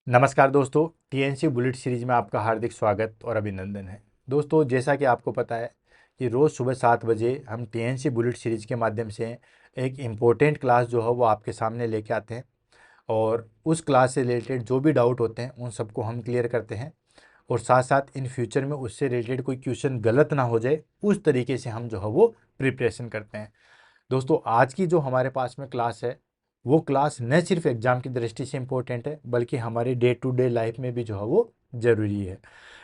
नमस्कार दोस्तों, TNC bullet series में आपका हार्दिक स्वागत और अभिनंदन है। दोस्तों, जैसा कि आपको पता है कि रोज़ सुबह 7 बजे हम टीएनसी बुलेट सीरीज के माध्यम से एक इम्पोर्टेंट क्लास जो है वो आपके सामने लेके आते हैं और उस क्लास से रिलेटेड जो भी डाउट होते हैं उन सबको हम क्लियर करते हैं और साथ साथ इन फ्यूचर में उससे रिलेटेड कोई क्वेश्चन गलत ना हो जाए उस तरीके से हम जो है वो प्रिपरेशन करते हैं। दोस्तों, आज की जो हमारे पास में क्लास है वो क्लास न सिर्फ एग्जाम की दृष्टि से इम्पोर्टेंट है बल्कि हमारे डे टू डे लाइफ में भी जो है वो ज़रूरी है।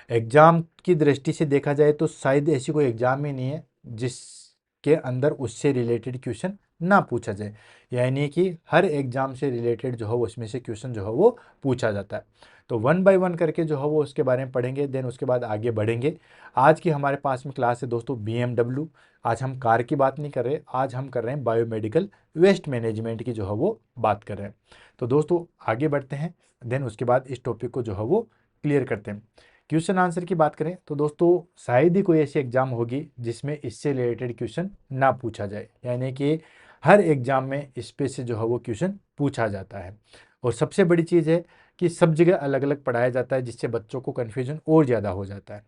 एग्जाम की दृष्टि से देखा जाए तो शायद ऐसी कोई एग्जाम ही नहीं है जिसके अंदर उससे रिलेटेड क्वेश्चन ना पूछा जाए, यानी कि हर एग्जाम से रिलेटेड जो है वो उसमें से क्वेश्चन जो है वो पूछा जाता है। तो वन बाय वन करके जो है वो उसके बारे में पढ़ेंगे, देन उसके बाद आगे बढ़ेंगे। आज की हमारे पास में क्लास है दोस्तों BMW। आज हम कार की बात नहीं कर रहे, आज हम कर रहे हैं बायोमेडिकल वेस्ट मैनेजमेंट की जो है वो बात कर रहे हैं। तो दोस्तों आगे बढ़ते हैं, देन उसके बाद इस टॉपिक को जो है वो क्लियर करते हैं। क्वेश्चन आंसर की बात करें तो दोस्तों शायद ही कोई ऐसी एग्जाम होगी जिसमें इससे रिलेटेड क्वेश्चन ना पूछा जाए, यानी कि हर एग्जाम में इस पे से जो है वो क्वेश्चन पूछा जाता है। और सबसे बड़ी चीज़ है कि सब जगह अलग अलग पढ़ाया जाता है जिससे बच्चों को कन्फ्यूजन और ज़्यादा हो जाता है।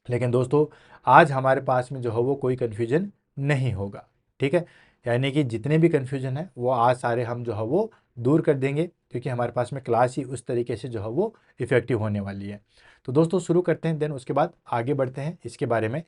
लेकिन दोस्तों आज हमारे पास में जो है वो कोई कन्फ्यूजन नहीं होगा, ठीक है। यानी कि जितने भी कन्फ्यूजन है वो आज सारे हम जो है वो दूर कर देंगे, क्योंकि हमारे पास में क्लास ही उस तरीके से जो है वो इफेक्टिव होने वाली है। तो दोस्तों शुरू करते हैं, देन उसके बाद आगे बढ़ते हैं इसके बारे में।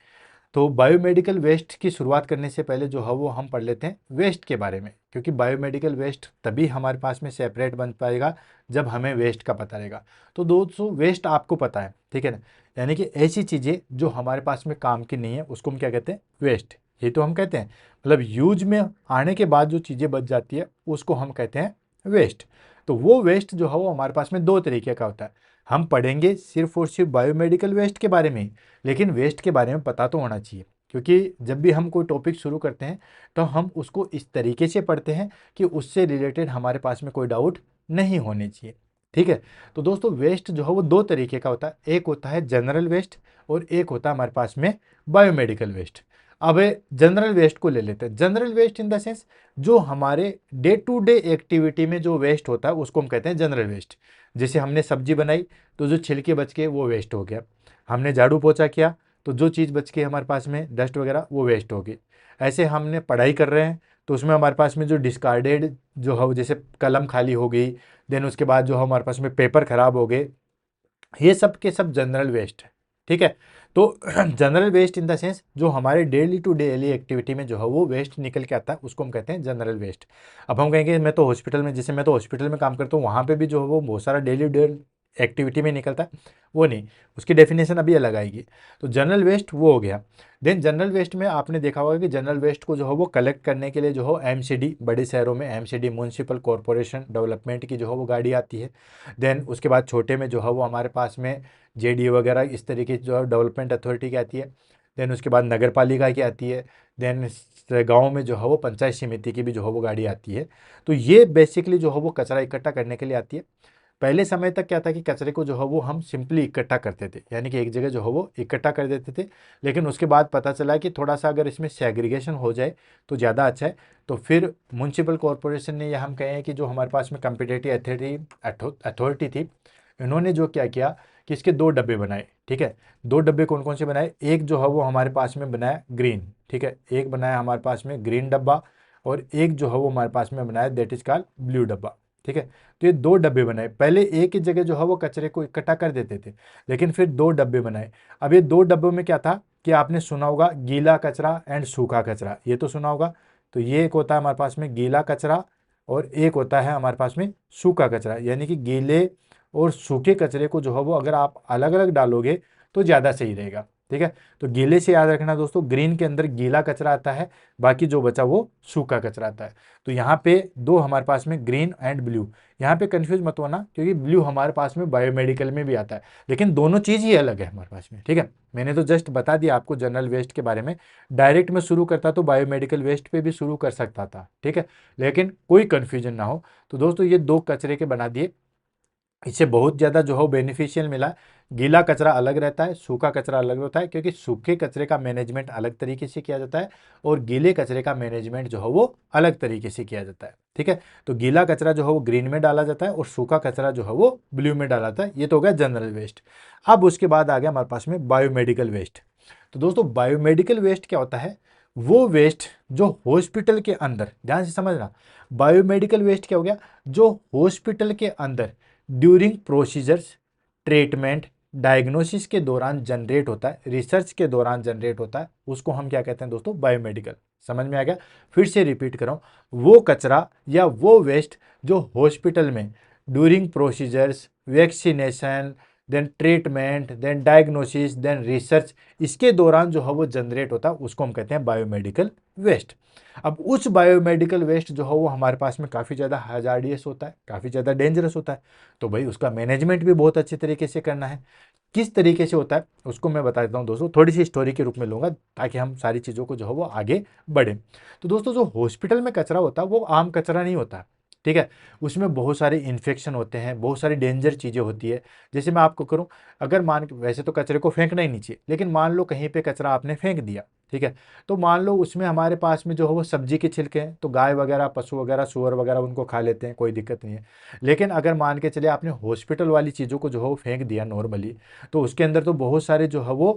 तो बायोमेडिकल वेस्ट की शुरुआत करने से पहले जो है वो हम पढ़ लेते हैं वेस्ट के बारे में, क्योंकि बायोमेडिकल वेस्ट तभी हमारे पास में सेपरेट बन पाएगा जब हमें वेस्ट का पता रहेगा। तो दोस्तों वेस्ट आपको पता है, ठीक है ना, यानी कि ऐसी चीज़ें जो हमारे पास में काम की नहीं है उसको हम क्या कहते हैं, वेस्ट। ये तो हम कहते हैं, मतलब यूज में आने के बाद जो चीज़ें बच जाती है उसको हम कहते हैं वेस्ट। तो वो वेस्ट जो है वो हमारे पास में दो तरीके का होता है। हम पढ़ेंगे सिर्फ और सिर्फ बायोमेडिकल वेस्ट के बारे में ही, लेकिन वेस्ट के बारे में पता तो होना चाहिए, क्योंकि जब भी हम कोई टॉपिक शुरू करते हैं तो हम उसको इस तरीके से पढ़ते हैं कि उससे रिलेटेड हमारे पास में कोई डाउट नहीं होने चाहिए, ठीक है। तो दोस्तों वेस्ट जो है वो दो तरीके का होता है, एक होता है जनरल वेस्ट और एक होता है हमारे पास में बायोमेडिकल वेस्ट। अब जनरल वेस्ट को ले लेते हैं। General waste in the sense जो हमारे डे टू डे एक्टिविटी में जो वेस्ट होता है उसको हम कहते हैं जनरल वेस्ट। जैसे हमने सब्जी बनाई तो जो छिलके बच के वो वेस्ट हो गया, हमने झाड़ू पोछा किया तो जो चीज़ बच के हमारे पास में डस्ट वगैरह वो वेस्ट हो गई। ऐसे हमने पढ़ाई कर रहे हैं तो उसमें हमारे पास में जो डिस्कार्डेड जो है जैसे कलम खाली हो गई, देन उसके बाद जो हमारे पास में पेपर खराब हो गए, ये सब के सब जनरल वेस्ट है, ठीक है। तो general waste in the sense जो हमारे डेली टू डेली एक्टिविटी में जो है वो वेस्ट निकल के आता है उसको हम कहते हैं जनरल वेस्ट। अब हम कहेंगे मैं तो हॉस्पिटल में, जैसे मैं तो हॉस्पिटल में काम करता हूँ, वहाँ पे भी जो है वो बहुत सारा डेली डे एक्टिविटी में निकलता है, वो नहीं, उसकी डेफिनेशन अभी अलग आएगी। तो जनरल वेस्ट वो हो गया। देन जनरल वेस्ट में आपने देखा होगा कि जनरल वेस्ट को जो है वो कलेक्ट करने के लिए जो है एमसीडी, बड़े शहरों में एमसीडी म्यूनसिपल कॉरपोरेशन डेवलपमेंट की जो है वो गाड़ी आती है। देन उसके बाद छोटे में जो है वो हमारे पास में जेडी वगैरह इस तरीके की जो है डेवलपमेंट अथॉरिटी की आती है। देन उसके बाद नगर पालिका की आती है। देन गांव में जो है वो पंचायत समिति की भी जो है वो गाड़ी आती है। तो ये बेसिकली जो है वो कचरा इकट्ठा करने के लिए आती है। पहले समय तक क्या था कि कचरे को जो है वो हम सिंपली इकट्ठा करते थे, यानी कि एक जगह जो है वो इकट्ठा कर देते थे। लेकिन उसके बाद पता चला कि थोड़ा सा अगर इसमें सेग्रीगेशन हो जाए तो ज़्यादा अच्छा है। तो फिर म्यूनसिपल कॉरपोरेशन ने, या हम कहें कि जो हमारे पास में कम्पिटेटिव अथॉरिटी थी, इन्होंने जो क्या किया कि इसके दो डब्बे बनाए, ठीक है। दो डब्बे कौन कौन से बनाए, एक जो है वो हमारे पास में बनाया ग्रीन, ठीक है, एक बनाया हमारे पास में ग्रीन डब्बा और एक जो है वो हमारे पास में बनाया दैट इज कॉल्ड ब्लू डब्बा, ठीक है। तो ये दो डब्बे बनाए, पहले एक ही जगह जो है वो कचरे को इकट्ठा कर देते थे, लेकिन फिर दो डब्बे बनाए। अब ये दो डब्बों में क्या था कि आपने सुना होगा गीला कचरा एंड सूखा कचरा, ये तो सुना होगा। तो ये एक होता है हमारे पास में गीला कचरा और एक होता है हमारे पास में सूखा कचरा, यानी कि गीले और सूखे कचरे को जो है वो अगर आप अलग अलग डालोगे तो ज़्यादा सही रहेगा, ठीक है। तो गीले से याद रखना दोस्तों, ग्रीन के अंदर गीला कचरा आता है, बाकी जो बचा वो सूखा कचरा आता है। तो यहाँ पे दो हमारे पास में ग्रीन एंड ब्लू, यहाँ पे कंफ्यूज मत होना क्योंकि ब्लू हमारे पास में बायोमेडिकल में भी आता है, लेकिन दोनों चीज़ ही अलग है हमारे पास में, ठीक है। मैंने तो जस्ट बता दिया आपको जनरल वेस्ट के बारे में। डायरेक्ट में शुरू करता तो बायोमेडिकल वेस्ट पे भी शुरू कर सकता था, ठीक है, लेकिन कोई कन्फ्यूजन ना हो। तो दोस्तों ये दो कचरे के बना दिए, इससे बहुत ज़्यादा जो है वो बेनिफिशियल मिला है। गीला कचरा अलग रहता है, सूखा कचरा अलग होता है, क्योंकि सूखे कचरे का मैनेजमेंट अलग तरीके से किया जाता है और गीले कचरे का मैनेजमेंट जो है वो अलग तरीके से किया जाता है। ठीक है, तो गीला कचरा जो है वो ग्रीन में डाला जाता है और सूखा कचरा जो है वो ब्लू में डाला जाता है। ये तो हो गया जनरल वेस्ट। अब उसके बाद आ गया हमारे पास में बायोमेडिकल वेस्ट। तो दोस्तों बायोमेडिकल वेस्ट क्या होता है? वो वेस्ट जो हॉस्पिटल के अंदर, ध्यान से समझना, बायोमेडिकल वेस्ट क्या हो गया? जो हॉस्पिटल के अंदर ड्यूरिंग प्रोसीजर्स, ट्रीटमेंट, डायग्नोसिस के दौरान जनरेट होता है, रिसर्च के दौरान जनरेट होता है, उसको हम क्या कहते हैं दोस्तों? बायोमेडिकल। समझ में आ गया? फिर से रिपीट कर रहा हूं, वो कचरा या वो वेस्ट जो हॉस्पिटल में during procedures, vaccination, then treatment, then diagnosis, then research, इसके दौरान जो है वो जनरेट होता है, उसको हम कहते हैं बायोमेडिकल वेस्ट। अब उस बायोमेडिकल वेस्ट जो है वो हमारे पास में काफ़ी ज़्यादा हैजार्डियस होता है, काफ़ी ज़्यादा डेंजरस होता है, तो भाई उसका मैनेजमेंट भी बहुत अच्छे तरीके से करना है। किस तरीके से होता है उसको मैं बता देता हूँ दोस्तों, थोड़ी सी स्टोरी के रूप में लूँगा ताकि हम सारी चीज़ों को जो है वो आगे बढ़े। तो दोस्तों जो हॉस्पिटल में कचरा होता है वो आम कचरा नहीं होता है, ठीक है, उसमें बहुत सारे इन्फेक्शन होते हैं, बहुत सारी डेंजर चीज़ें होती है। जैसे मैं आपको करूँ, अगर वैसे तो कचरे को फेंकना ही नहीं चाहिए, लेकिन मान लो कहीं पे कचरा आपने फेंक दिया, ठीक है, तो मान लो उसमें हमारे पास में जो है वो सब्जी के छिलके हैं, तो गाय वगैरह, पशु वगैरह, सूअर वगैरह उनको खा लेते हैं, कोई दिक्कत नहीं है। लेकिन अगर मान के चले आपने हॉस्पिटल वाली चीज़ों को जो है वो फेंक दिया नॉर्मली, तो उसके अंदर तो बहुत सारे जो है वो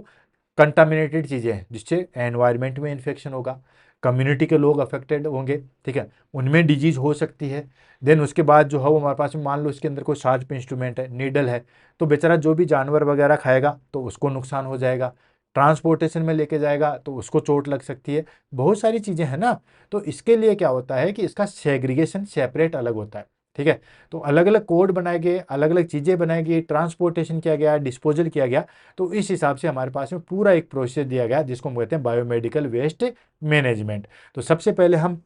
कंटामिनेटेड चीज़ें हैं, जिससे एनवायरनमेंट में इन्फेक्शन होगा, कम्युनिटी के लोग अफेक्टेड होंगे, ठीक है, उनमें डिजीज हो सकती है। देन उसके बाद जो है वो हमारे पास में मान लो इसके अंदर कोई शार्प इंस्ट्रूमेंट है, नीडल है, तो बेचारा जो भी जानवर वगैरह खाएगा तो उसको नुकसान हो जाएगा, ट्रांसपोर्टेशन में लेके जाएगा तो उसको चोट लग सकती है, बहुत सारी चीज़ें हैं ना। तो इसके लिए क्या होता है कि इसका सेग्रीगेशन सेपरेट अलग होता है, ठीक है, तो अलग अलग कोड बनाए गए, अलग अलग चीज़ें बनाई गई, ट्रांसपोर्टेशन किया गया, डिस्पोजल किया गया, तो इस हिसाब से हमारे पास में पूरा एक प्रोसेस दिया गया जिसको हम कहते हैं बायोमेडिकल वेस्ट मैनेजमेंट। तो सबसे पहले हम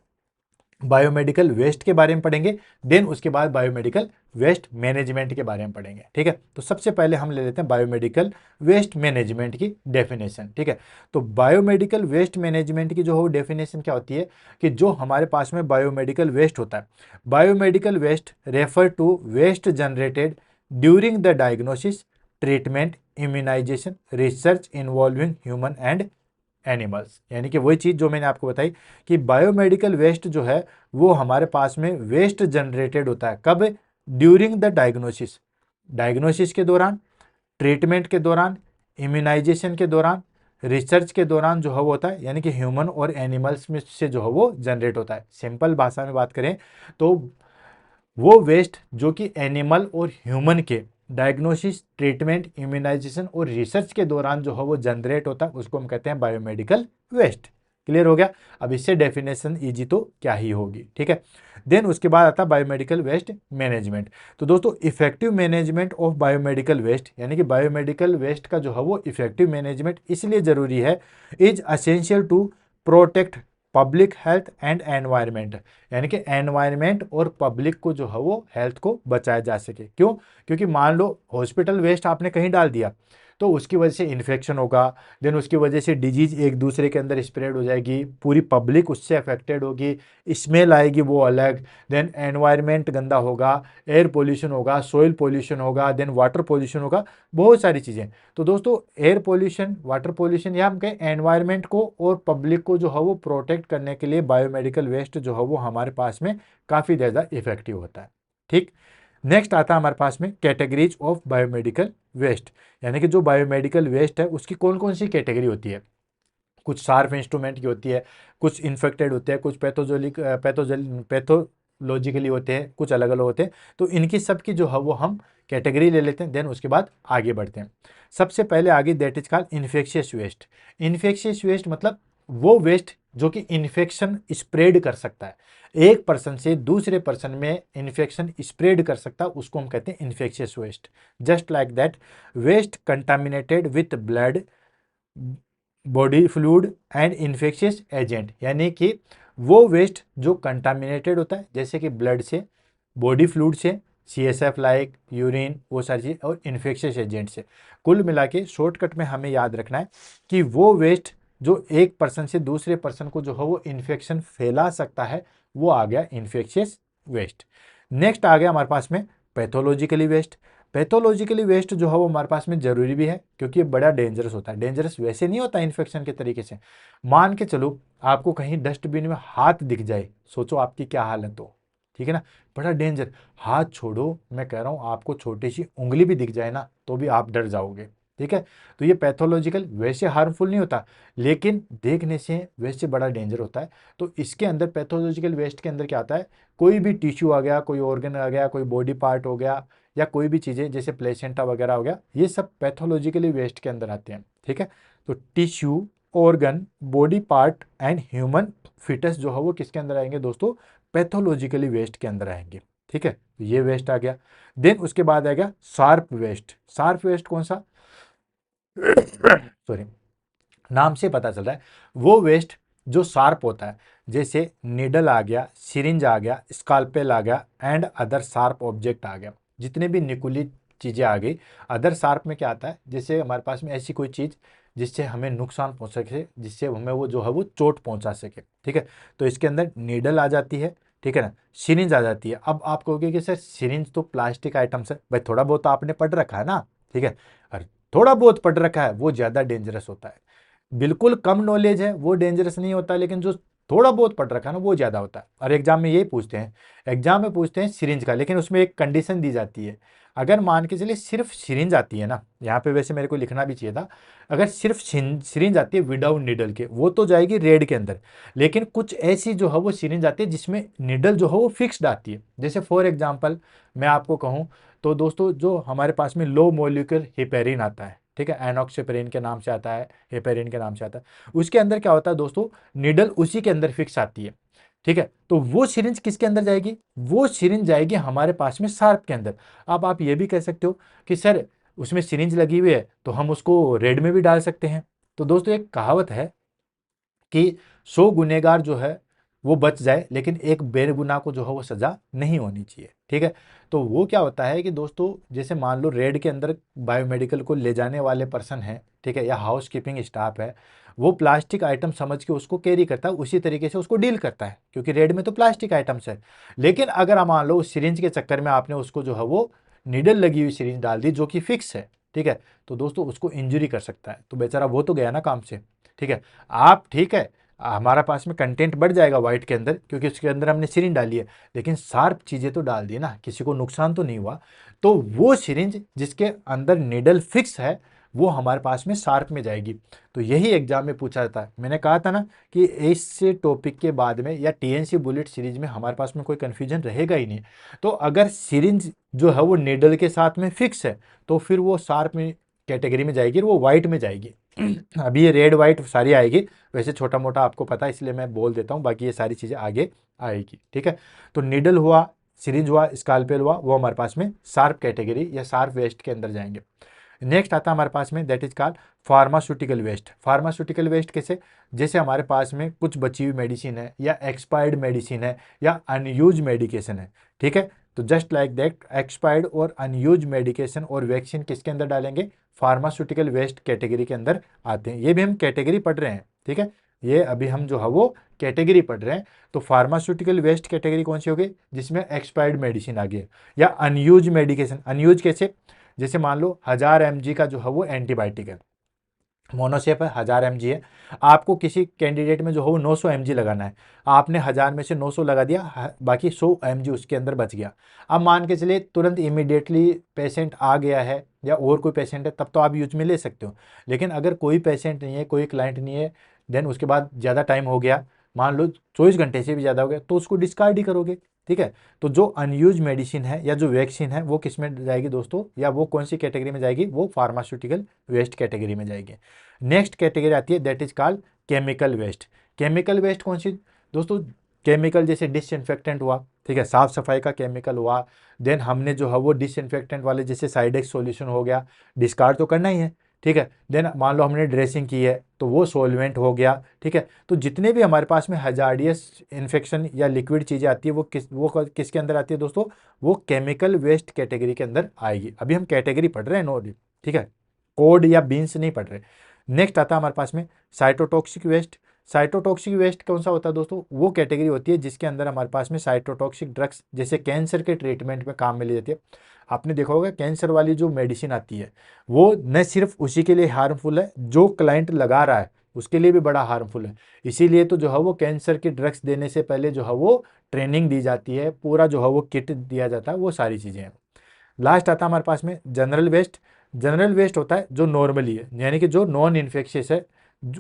बायोमेडिकल वेस्ट के बारे में पढ़ेंगे, देन उसके बाद बायोमेडिकल वेस्ट मैनेजमेंट के बारे में पढ़ेंगे, ठीक है। तो सबसे पहले हम ले लेते हैं बायोमेडिकल वेस्ट मैनेजमेंट की डेफिनेशन, ठीक है। तो बायोमेडिकल वेस्ट मैनेजमेंट की जो हो डेफिनेशन क्या होती है कि जो हमारे पास में बायोमेडिकल वेस्ट होता है, biomedical waste refer to waste generated during the diagnosis, treatment, immunisation, research involving human and animals. यानी कि वही चीज़ जो मैंने आपको बताई कि बायोमेडिकल वेस्ट जो है वो हमारे पास में वेस्ट जनरेटेड होता है, कब? ड्यूरिंग द डायग्नोसिस, डायग्नोसिस के दौरान, ट्रीटमेंट के दौरान, इम्यूनाइजेशन के दौरान, रिसर्च के दौरान जो है वो होता है, यानी कि ह्यूमन और एनिमल्स में से जो है वो जनरेट होता है। सिंपल भाषा में बात करें तो वो वेस्ट जो कि एनिमल और ह्यूमन के डायग्नोसिस, ट्रीटमेंट, इम्यूनाइजेशन और रिसर्च के दौरान जो है वो जनरेट होता है, उसको हम कहते हैं बायोमेडिकल वेस्ट। क्लियर हो गया? अब इससे डेफिनेशन इजी तो क्या ही होगी, ठीक है। देन उसके बाद आता है बायोमेडिकल वेस्ट मैनेजमेंट। तो दोस्तों effective management of biomedical waste, यानी कि बायोमेडिकल वेस्ट का जो है वो इफेक्टिव मैनेजमेंट इसलिए जरूरी है, is essential to protect public health and environment, यानी कि एनवायरमेंट और पब्लिक को जो है वो हेल्थ को बचाया जा सके। क्यों? क्योंकि मान लो हॉस्पिटल वेस्ट आपने कहीं डाल दिया तो उसकी वजह से इन्फेक्शन होगा, देन उसकी वजह से डिजीज एक दूसरे के अंदर स्प्रेड हो जाएगी, पूरी पब्लिक उससे अफेक्टेड होगी, स्मेल आएगी वो अलग, देन एनवायरमेंट गंदा होगा, एयर पोल्यूशन होगा, सोइल पोल्यूशन होगा, देन वाटर पोल्यूशन होगा, बहुत सारी चीज़ें। तो दोस्तों एयर पोल्यूशन, वाटर पोल्यूशन, या हम कहें एनवायरमेंट को और पब्लिक को जो है वो प्रोटेक्ट करने के लिए बायोमेडिकल वेस्ट जो है वो हमारे पास में काफ़ी ज़्यादा इफेक्टिव होता है, ठीक। नेक्स्ट आता है हमारे पास में कैटेगरीज ऑफ बायोमेडिकल वेस्ट, यानी कि जो बायोमेडिकल वेस्ट है उसकी कौन कौन सी कैटेगरी होती है। कुछ शार्प इंस्ट्रूमेंट की होती है, कुछ इन्फेक्टेड होते हैं, कुछ पैथोलॉजिकली होते हैं, कुछ अलग अलग होते हैं। तो इनकी सबकी जो है वो हम कैटेगरी ले लेते हैं, देन उसके बाद आगे बढ़ते हैं। सबसे पहले आगे that is called infectious waste. Infectious waste मतलब वो वेस्ट जो कि इन्फेक्शन स्प्रेड कर सकता है, एक पर्सन से दूसरे पर्सन में इन्फेक्शन स्प्रेड कर सकता है, उसको हम कहते हैं infectious waste. Just like that waste contaminated with blood, body fluid and infectious agent, यानी कि वो वेस्ट जो कंटामिनेटेड होता है जैसे कि ब्लड से, बॉडी फ्लूइड से, CSF लाइक यूरिन, वो सारी चीज़, और इन्फेक्शियस एजेंट से। कुल मिला के शॉर्टकट में हमें याद रखना है कि वो वेस्ट जो एक पर्सन से दूसरे पर्सन को जो है वो इन्फेक्शन फैला सकता है, वो आ गया इन्फेक्शियस वेस्ट। नेक्स्ट आ गया हमारे पास में पैथोलॉजिकली वेस्ट। पैथोलॉजिकली वेस्ट जो है वो हमारे पास में जरूरी भी है, क्योंकि ये बड़ा डेंजरस होता है। डेंजरस वैसे नहीं होता इन्फेक्शन के तरीके से, मान के चलो आपको कहीं डस्टबिन में हाथ दिख जाए, सोचो आपकी क्या हालत हो, ठीक है ना, बड़ा डेंजर। हाथ छोड़ो, मैं कह रहा हूँ आपको छोटी सी उंगली भी दिख जाए ना तो भी आप डर जाओगे, ठीक है। तो ये पैथोलॉजिकल वैसे हार्मफुल नहीं होता, लेकिन देखने से वैसे बड़ा डेंजर होता है। तो इसके अंदर पैथोलॉजिकल वेस्ट के अंदर क्या आता है, कोई भी टिश्यू आ गया, कोई ऑर्गन आ गया, कोई बॉडी पार्ट हो गया, या कोई भी चीज़ें जैसे प्लेसेंटा वगैरह हो गया, ये सब पैथोलॉजिकली वेस्ट के अंदर आते हैं, ठीक है। तो tissue, organ, body part and human foetus जो है वो किसके अंदर आएंगे दोस्तों, पैथोलॉजिकली वेस्ट के अंदर आएंगे, ठीक है। तो ये वेस्ट आ गया। देन उसके बाद आ गया शार्प वेस्ट। शार्प वेस्ट कौन सा, सॉरी, नाम से पता चल रहा है, वो वेस्ट जो शार्प होता है, जैसे नीडल आ गया, सिरिंज आ गया, स्काल्पेल आ गया एंड अदर शार्प ऑब्जेक्ट आ गया। जितने भी निकुली चीज़ें आ गई। अदर शार्प में क्या आता है, जैसे हमारे पास में ऐसी कोई चीज़ जिससे हमें नुकसान पहुंच सके, जिससे हमें वो जो है वो चोट पहुंचा सके, ठीक है। तो इसके अंदर नीडल आ जाती है, ठीक है ना, सिरिंज आ जाती है। अब आप कहोगे कि सर सिरिंज तो प्लास्टिक आइटम्स है, भाई थोड़ा बहुत तो आपने पढ़ रखा है ना, ठीक है। और थोड़ा बहुत पढ़ रखा है वो ज़्यादा डेंजरस होता है। बिल्कुल कम नॉलेज है वो डेंजरस नहीं होता, लेकिन जो थोड़ा बहुत पढ़ रखा है ना वो ज़्यादा होता है। और एग्जाम में यही पूछते हैं, एग्जाम में पूछते हैं सिरिंज का, लेकिन उसमें एक कंडीशन दी जाती है। अगर मान के चलिए सिर्फ सिरिंज आती है ना, यहाँ पे वैसे मेरे को लिखना भी चाहिए था, अगर सिर्फ सिरिंज आती है विदाउट निडल के, वो तो जाएगी रेड के अंदर। लेकिन कुछ ऐसी जो है वो सिरिंज आती है जिसमें निडल जो है वो फिक्स्ड आती है। जैसे फॉर एग्जाम्पल मैं आपको कहूँ तो दोस्तों, जो हमारे पास में लो मोलिक्यूलर हेपेरिन आता है, ठीक है, एनॉक्सिपेरिन के नाम से आता है, हेपेरिन के नाम से आता है, उसके अंदर क्या होता है दोस्तों, निडल उसी के अंदर फिक्स आती है, ठीक है। तो वो सिरिंज किसके अंदर जाएगी, वो सिरिंज जाएगी हमारे पास में शार्प के अंदर। अब आप ये भी कह सकते हो कि सर उसमें सिरिंज लगी हुई है तो हम उसको रेड में भी डाल सकते हैं। तो दोस्तों एक कहावत है कि 100 गुनेगार जो है वो बच जाए, लेकिन एक बेगुनाह को जो है वो सजा नहीं होनी चाहिए, ठीक है। तो वो क्या होता है कि दोस्तों, जैसे मान लो रेड के अंदर बायोमेडिकल को ले जाने वाले पर्सन है, ठीक है, या हाउस कीपिंग स्टाफ है, वो प्लास्टिक आइटम समझ के उसको कैरी करता है, उसी तरीके से उसको डील करता है, क्योंकि रेड में तो प्लास्टिक आइटम्स है। लेकिन अगर आप मान लो उस सिरिंज के चक्कर में आपने उसको जो है वो नीडल लगी हुई सिरिंज डाल दी जो कि फिक्स है, ठीक है, तो दोस्तों उसको इंजरी कर सकता है, तो बेचारा वो तो गया ना काम से, ठीक है। आप ठीक है, हमारा पास में कंटेंट बढ़ जाएगा वाइट के अंदर, क्योंकि उसके अंदर हमने सिरिंज डाली है, लेकिन शार्प चीज़ें तो डाल दी ना, किसी को नुकसान तो नहीं हुआ। तो वो सिरिंज जिसके अंदर निडल फिक्स है वो हमारे पास में शार्प में जाएगी। तो यही एग्जाम में पूछा जाता है। मैंने कहा था ना कि इस टॉपिक के बाद में या टीएनसी बुलेट सीरीज में हमारे पास में कोई कन्फ्यूजन रहेगा ही नहीं। तो अगर सिरिंज जो है वो निडल के साथ में फिक्स है तो फिर वो शार्प में कैटेगरी में जाएगी और वो वाइट में जाएगी। अभी ये रेड वाइट सारी आएगी, वैसे छोटा मोटा आपको पता है इसलिए मैं बोल देता हूँ, बाकी ये सारी चीज़ें आगे आएगी, ठीक है। तो निडल हुआ, सिरिंज हुआ, स्काल्पेल हुआ, वो हमारे पास में शार्प कैटेगरी या शार्प वेस्ट के अंदर जाएंगे। नेक्स्ट आता है हमारे पास में that is called pharmaceutical waste. Pharmaceutical waste कैसे, जैसे हमारे पास में कुछ बची हुई मेडिसिन है या एक्सपायर्ड मेडिसिन है या अनयूज मेडिकेशन है, ठीक है। तो जस्ट लाइक दैट एक्सपायर्ड और अनयूज मेडिकेशन और वैक्सीन किसके अंदर डालेंगे, फार्मास्यूटिकल वेस्ट कैटेगरी के अंदर आते हैं। ये भी हम कैटेगरी पढ़ रहे हैं, ठीक है, ये अभी हम जो है वो कैटेगरी पढ़ रहे हैं। तो फार्मास्यूटिकल वेस्ट कैटेगरी कौन सी होगी, जिसमें एक्सपायर्ड मेडिसिन आ गई है या अनयूज मेडिकेशन। अनयूज कैसे, जैसे मान लो 1000 mg का जो है वो एंटीबायोटिक है, मोनोसेप है, 1000 mg है, आपको किसी कैंडिडेट में जो है वो 900 mg लगाना है, आपने 1000 में से 900 लगा दिया, बाकी 100 mg उसके अंदर बच गया। अब मान के चलिए तुरंत इमीडिएटली पेशेंट आ गया है या और कोई पेशेंट है, तब तो आप यूज में ले सकते हो। लेकिन अगर कोई पेशेंट नहीं है, कोई क्लाइंट नहीं है, देन उसके बाद ज़्यादा टाइम हो गया, मान लो 24 घंटे से भी ज़्यादा हो गया, तो उसको डिस्कार्ड ही करोगे, ठीक है। तो जो अनयूज मेडिसिन है या जो वैक्सीन है वो किस में जाएगी दोस्तों, या वो कौन सी कैटेगरी में जाएगी, वो फार्मास्यूटिकल वेस्ट कैटेगरी में जाएगी। नेक्स्ट कैटेगरी आती है that is called chemical waste. Chemical waste कौन सी दोस्तों, केमिकल जैसे डिसइंफेक्टेंट हुआ, ठीक है, साफ सफाई का केमिकल हुआ, देन हमने जो है वो डिसइंफेक्टेंट वाले जैसे साइडेक्स सॉल्यूशन हो गया, डिस्कार्ड तो करना ही है, ठीक है। देन मान लो हमने ड्रेसिंग की है तो वो सॉल्वेंट हो गया, ठीक है। तो जितने भी हमारे पास में हजार्डियस इन्फेक्शन या लिक्विड चीज़ें आती है वो किसके अंदर आती है दोस्तों, वो केमिकल वेस्ट कैटेगरी के अंदर आएगी। अभी हम कैटेगरी पढ़ रहे हैं नो, ठीक है, कोड या बीन्स नहीं पढ़ रहे। नेक्स्ट आता है हमारे पास में साइटोटॉक्सिक वेस्ट। साइटोटॉक्सिक वेस्ट कौन सा होता है दोस्तों? वो कैटेगरी होती है जिसके अंदर हमारे पास में साइटोटॉक्सिक ड्रग्स जैसे कैंसर के ट्रीटमेंट में काम में ली जाती है। आपने देखा होगा कैंसर वाली जो मेडिसिन आती है वो न सिर्फ उसी के लिए हार्मफुल है, जो क्लाइंट लगा रहा है उसके लिए भी बड़ा हार्मफुल है। इसीलिए तो जो है वो कैंसर की ड्रग्स देने से पहले जो है वो ट्रेनिंग दी जाती है, पूरा जो है वो किट दिया जाता है, वो सारी चीज़ें हैं। लास्ट आता है हमारे पास में जनरल वेस्ट। जनरल वेस्ट होता है जो नॉर्मली है, यानी कि जो नॉन इन्फेक्शियस है,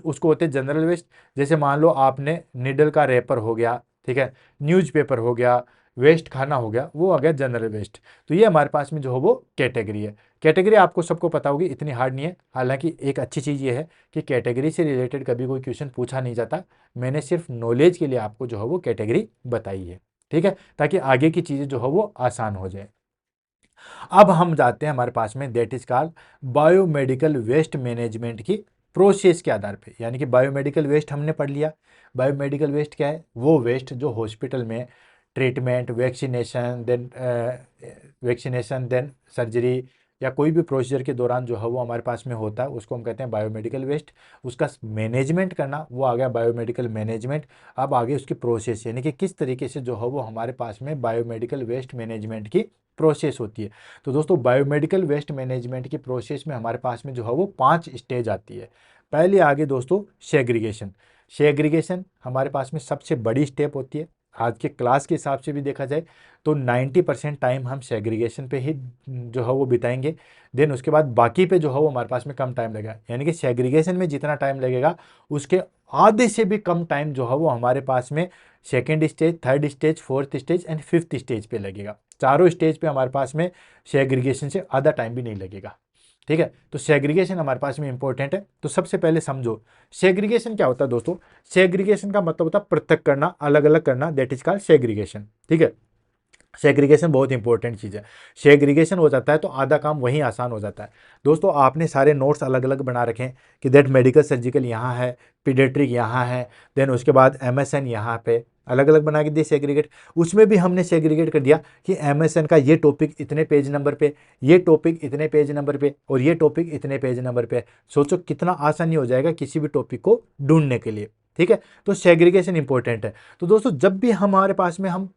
उसको होते हैं जनरल वेस्ट। जैसे मान लो आपने निडल का रैपर हो गया, ठीक है, न्यूज़पेपर हो गया, वेस्ट खाना हो गया, वो आ गया जनरल वेस्ट। तो ये हमारे पास में जो है वो कैटेगरी है। कैटेगरी आपको सबको पता होगी, इतनी हार्ड नहीं है। हालांकि एक अच्छी चीज़ ये है कि कैटेगरी से रिलेटेड कभी कोई क्वेश्चन पूछा नहीं जाता, मैंने सिर्फ नॉलेज के लिए आपको जो है वो कैटेगरी बताई है, ठीक है, ताकि आगे की चीज़ें जो है वो आसान हो जाए। अब हम जाते हैं हमारे पास में that is called biomedical waste management की प्रोसेस के आधार पे। यानी कि बायोमेडिकल वेस्ट हमने पढ़ लिया। बायोमेडिकल वेस्ट क्या है? वो वेस्ट जो हॉस्पिटल में ट्रीटमेंट, वैक्सीनेशन देन सर्जरी या कोई भी प्रोसीजर के दौरान जो है वो हमारे पास में होता है, उसको हम कहते हैं बायोमेडिकल वेस्ट। उसका मैनेजमेंट करना, वो आ गया बायोमेडिकल मैनेजमेंट। अब आगे उसकी प्रोसेस, यानी कि किस तरीके से जो है वो हमारे पास में बायोमेडिकल वेस्ट मैनेजमेंट की प्रोसेस होती है। तो दोस्तों बायोमेडिकल वेस्ट मैनेजमेंट की प्रोसेस में हमारे पास में जो है वो 5 स्टेज आती है। पहले आगे दोस्तों सेग्रीगेशन। सेग्रीगेशन हमारे पास में सबसे बड़ी स्टेप होती है। आज के क्लास के हिसाब से भी देखा जाए तो 90% टाइम हम सेग्रीगेशन पे ही जो है वो बिताएंगे। देन उसके बाद बाकी पे जो है वो हमारे पास में कम टाइम लगेगा, यानी कि सेग्रीगेशन में जितना टाइम लगेगा उसके आधे से भी कम टाइम जो है वो हमारे पास में second stage, third stage, fourth stage and fifth stage पे लगेगा। चारों स्टेज पे हमारे पास में सेग्रीगेशन से आधा टाइम भी नहीं लगेगा, ठीक है। तो सेग्रीगेशन हमारे पास में इंपॉर्टेंट है। तो सबसे पहले समझो सेग्रीगेशन क्या होता है दोस्तों। सेग्रीगेशन का मतलब होता है पृथक करना, अलग अलग करना, दैट इज कॉल्ड सेग्रीगेशन, ठीक है। सेग्रीगेशन बहुत इंपॉर्टेंट चीज़ है। सेग्रीगेशन हो जाता है तो आधा काम वहीं आसान हो जाता है। दोस्तों आपने सारे नोट्स अलग अलग बना रखे हैं कि दैट मेडिकल सर्जिकल यहाँ है, पीडियाट्रिक यहाँ है, देन उसके बाद एमएसएन यहाँ पे अलग अलग बना के दिए सेग्रीगेट। उसमें भी हमने सेग्रीगेट कर दिया कि एमएसएन का ये टॉपिक इतने पेज नंबर पे, ये टॉपिक इतने पेज नंबर पे और ये टॉपिक इतने पेज नंबर पे। सोचो कितना आसानी हो जाएगा किसी भी टॉपिक को ढूंढने के लिए, ठीक है। तो सेग्रीगेशन इंपॉर्टेंट है। तो दोस्तों जब भी हमारे पास में हम,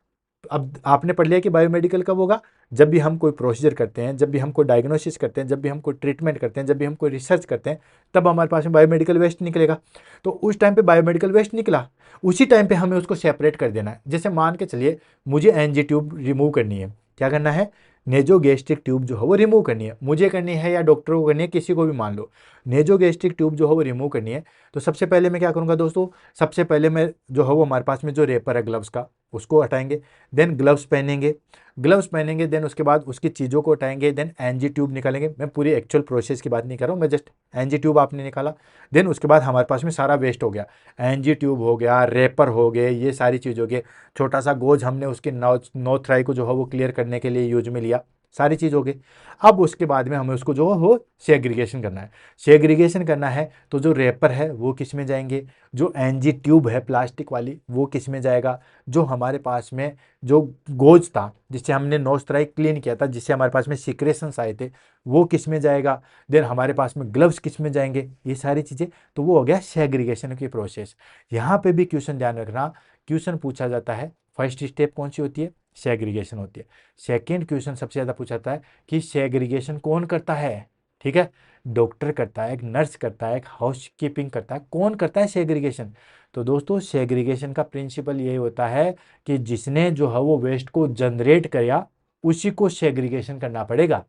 अब आपने पढ़ लिया कि बायोमेडिकल कब होगा, जब भी हम कोई प्रोसीजर करते हैं, जब भी हम कोई डायग्नोसिस करते हैं, जब भी हम कोई ट्रीटमेंट करते हैं, जब भी हम कोई रिसर्च करते हैं, तब हमारे पास में बायोमेडिकल वेस्ट निकलेगा। तो उस टाइम पे बायोमेडिकल वेस्ट निकला, उसी टाइम पे हमें उसको सेपरेट कर देना है। जैसे मान के चलिए मुझे एनजी ट्यूब रिमूव करनी है, क्या करना है? नेजोगैस्ट्रिक ट्यूब जो है वो रिमूव करनी है, मुझे करनी है या डॉक्टर को करनी है, किसी को भी मान लो नेजोगैस्ट्रिक ट्यूब जो है वो रिमूव करनी है। तो सबसे पहले मैं क्या करूँगा दोस्तों, सबसे पहले मैं जो है वो हमारे पास में जो रेपर है ग्लव्स का, उसको हटाएंगे। देन ग्लव्स पहनेंगे, ग्लव्स पहनेंगे, देन उसके बाद उसकी चीज़ों को हटाएंगे, देन एनजी ट्यूब निकालेंगे। मैं पूरी एक्चुअल प्रोसेस की बात नहीं कर रहा हूँ, मैं जस्ट एनजी ट्यूब आपने निकाला। देन उसके बाद हमारे पास में सारा वेस्ट हो गया, एनजी ट्यूब हो गया, रेपर हो गए, ये सारी चीज़ हो गई। छोटा सा गोज हमने उसके नौ थ्राई को जो है वो क्लियर करने के लिए यूज में लिया, सारी चीज़ हो गई। अब उसके बाद में हमें उसको जो है वो सेग्रीगेशन करना है। सेग्रीगेशन करना है तो जो रेपर है वो किस में जाएंगे, जो एनजी ट्यूब है प्लास्टिक वाली वो किस में जाएगा, जो हमारे पास में जो गोज था जिससे हमने नोस्ट्राई क्लीन किया था, जिससे हमारे पास में सिक्रेशंस आए थे, वो किस में जाएगा। देन हमारे पास में ग्लव्स किस में जाएंगे, ये सारी चीज़ें। तो वो हो गया सेग्रीगेशन की प्रोसेस। यहाँ पे भी क्वेश्चन ध्यान रखना, क्वेश्चन पूछा जाता है फर्स्ट स्टेप कौन सी होती है, सेग्रीगेशन होती है। सेकेंड क्वेश्चन सबसे ज़्यादा पूछा जाता है कि सेग्रीगेशन कौन करता है, ठीक है। डॉक्टर करता है, एक नर्स करता है, एक हाउस कीपिंग करता है, कौन करता है सेग्रीगेशन। तो दोस्तों सेग्रीगेशन का प्रिंसिपल यही होता है कि जिसने जो है वो वेस्ट को जनरेट किया उसी को सेग्रीगेशन करना पड़ेगा।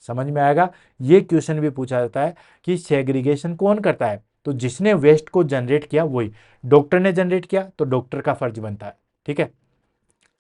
समझ में आएगा। ये क्वेश्चन भी पूछा जाता है कि सेग्रीगेशन कौन करता है, तो जिसने वेस्ट को जनरेट किया वही। डॉक्टर ने जनरेट किया तो डॉक्टर का फर्ज बनता है, ठीक है।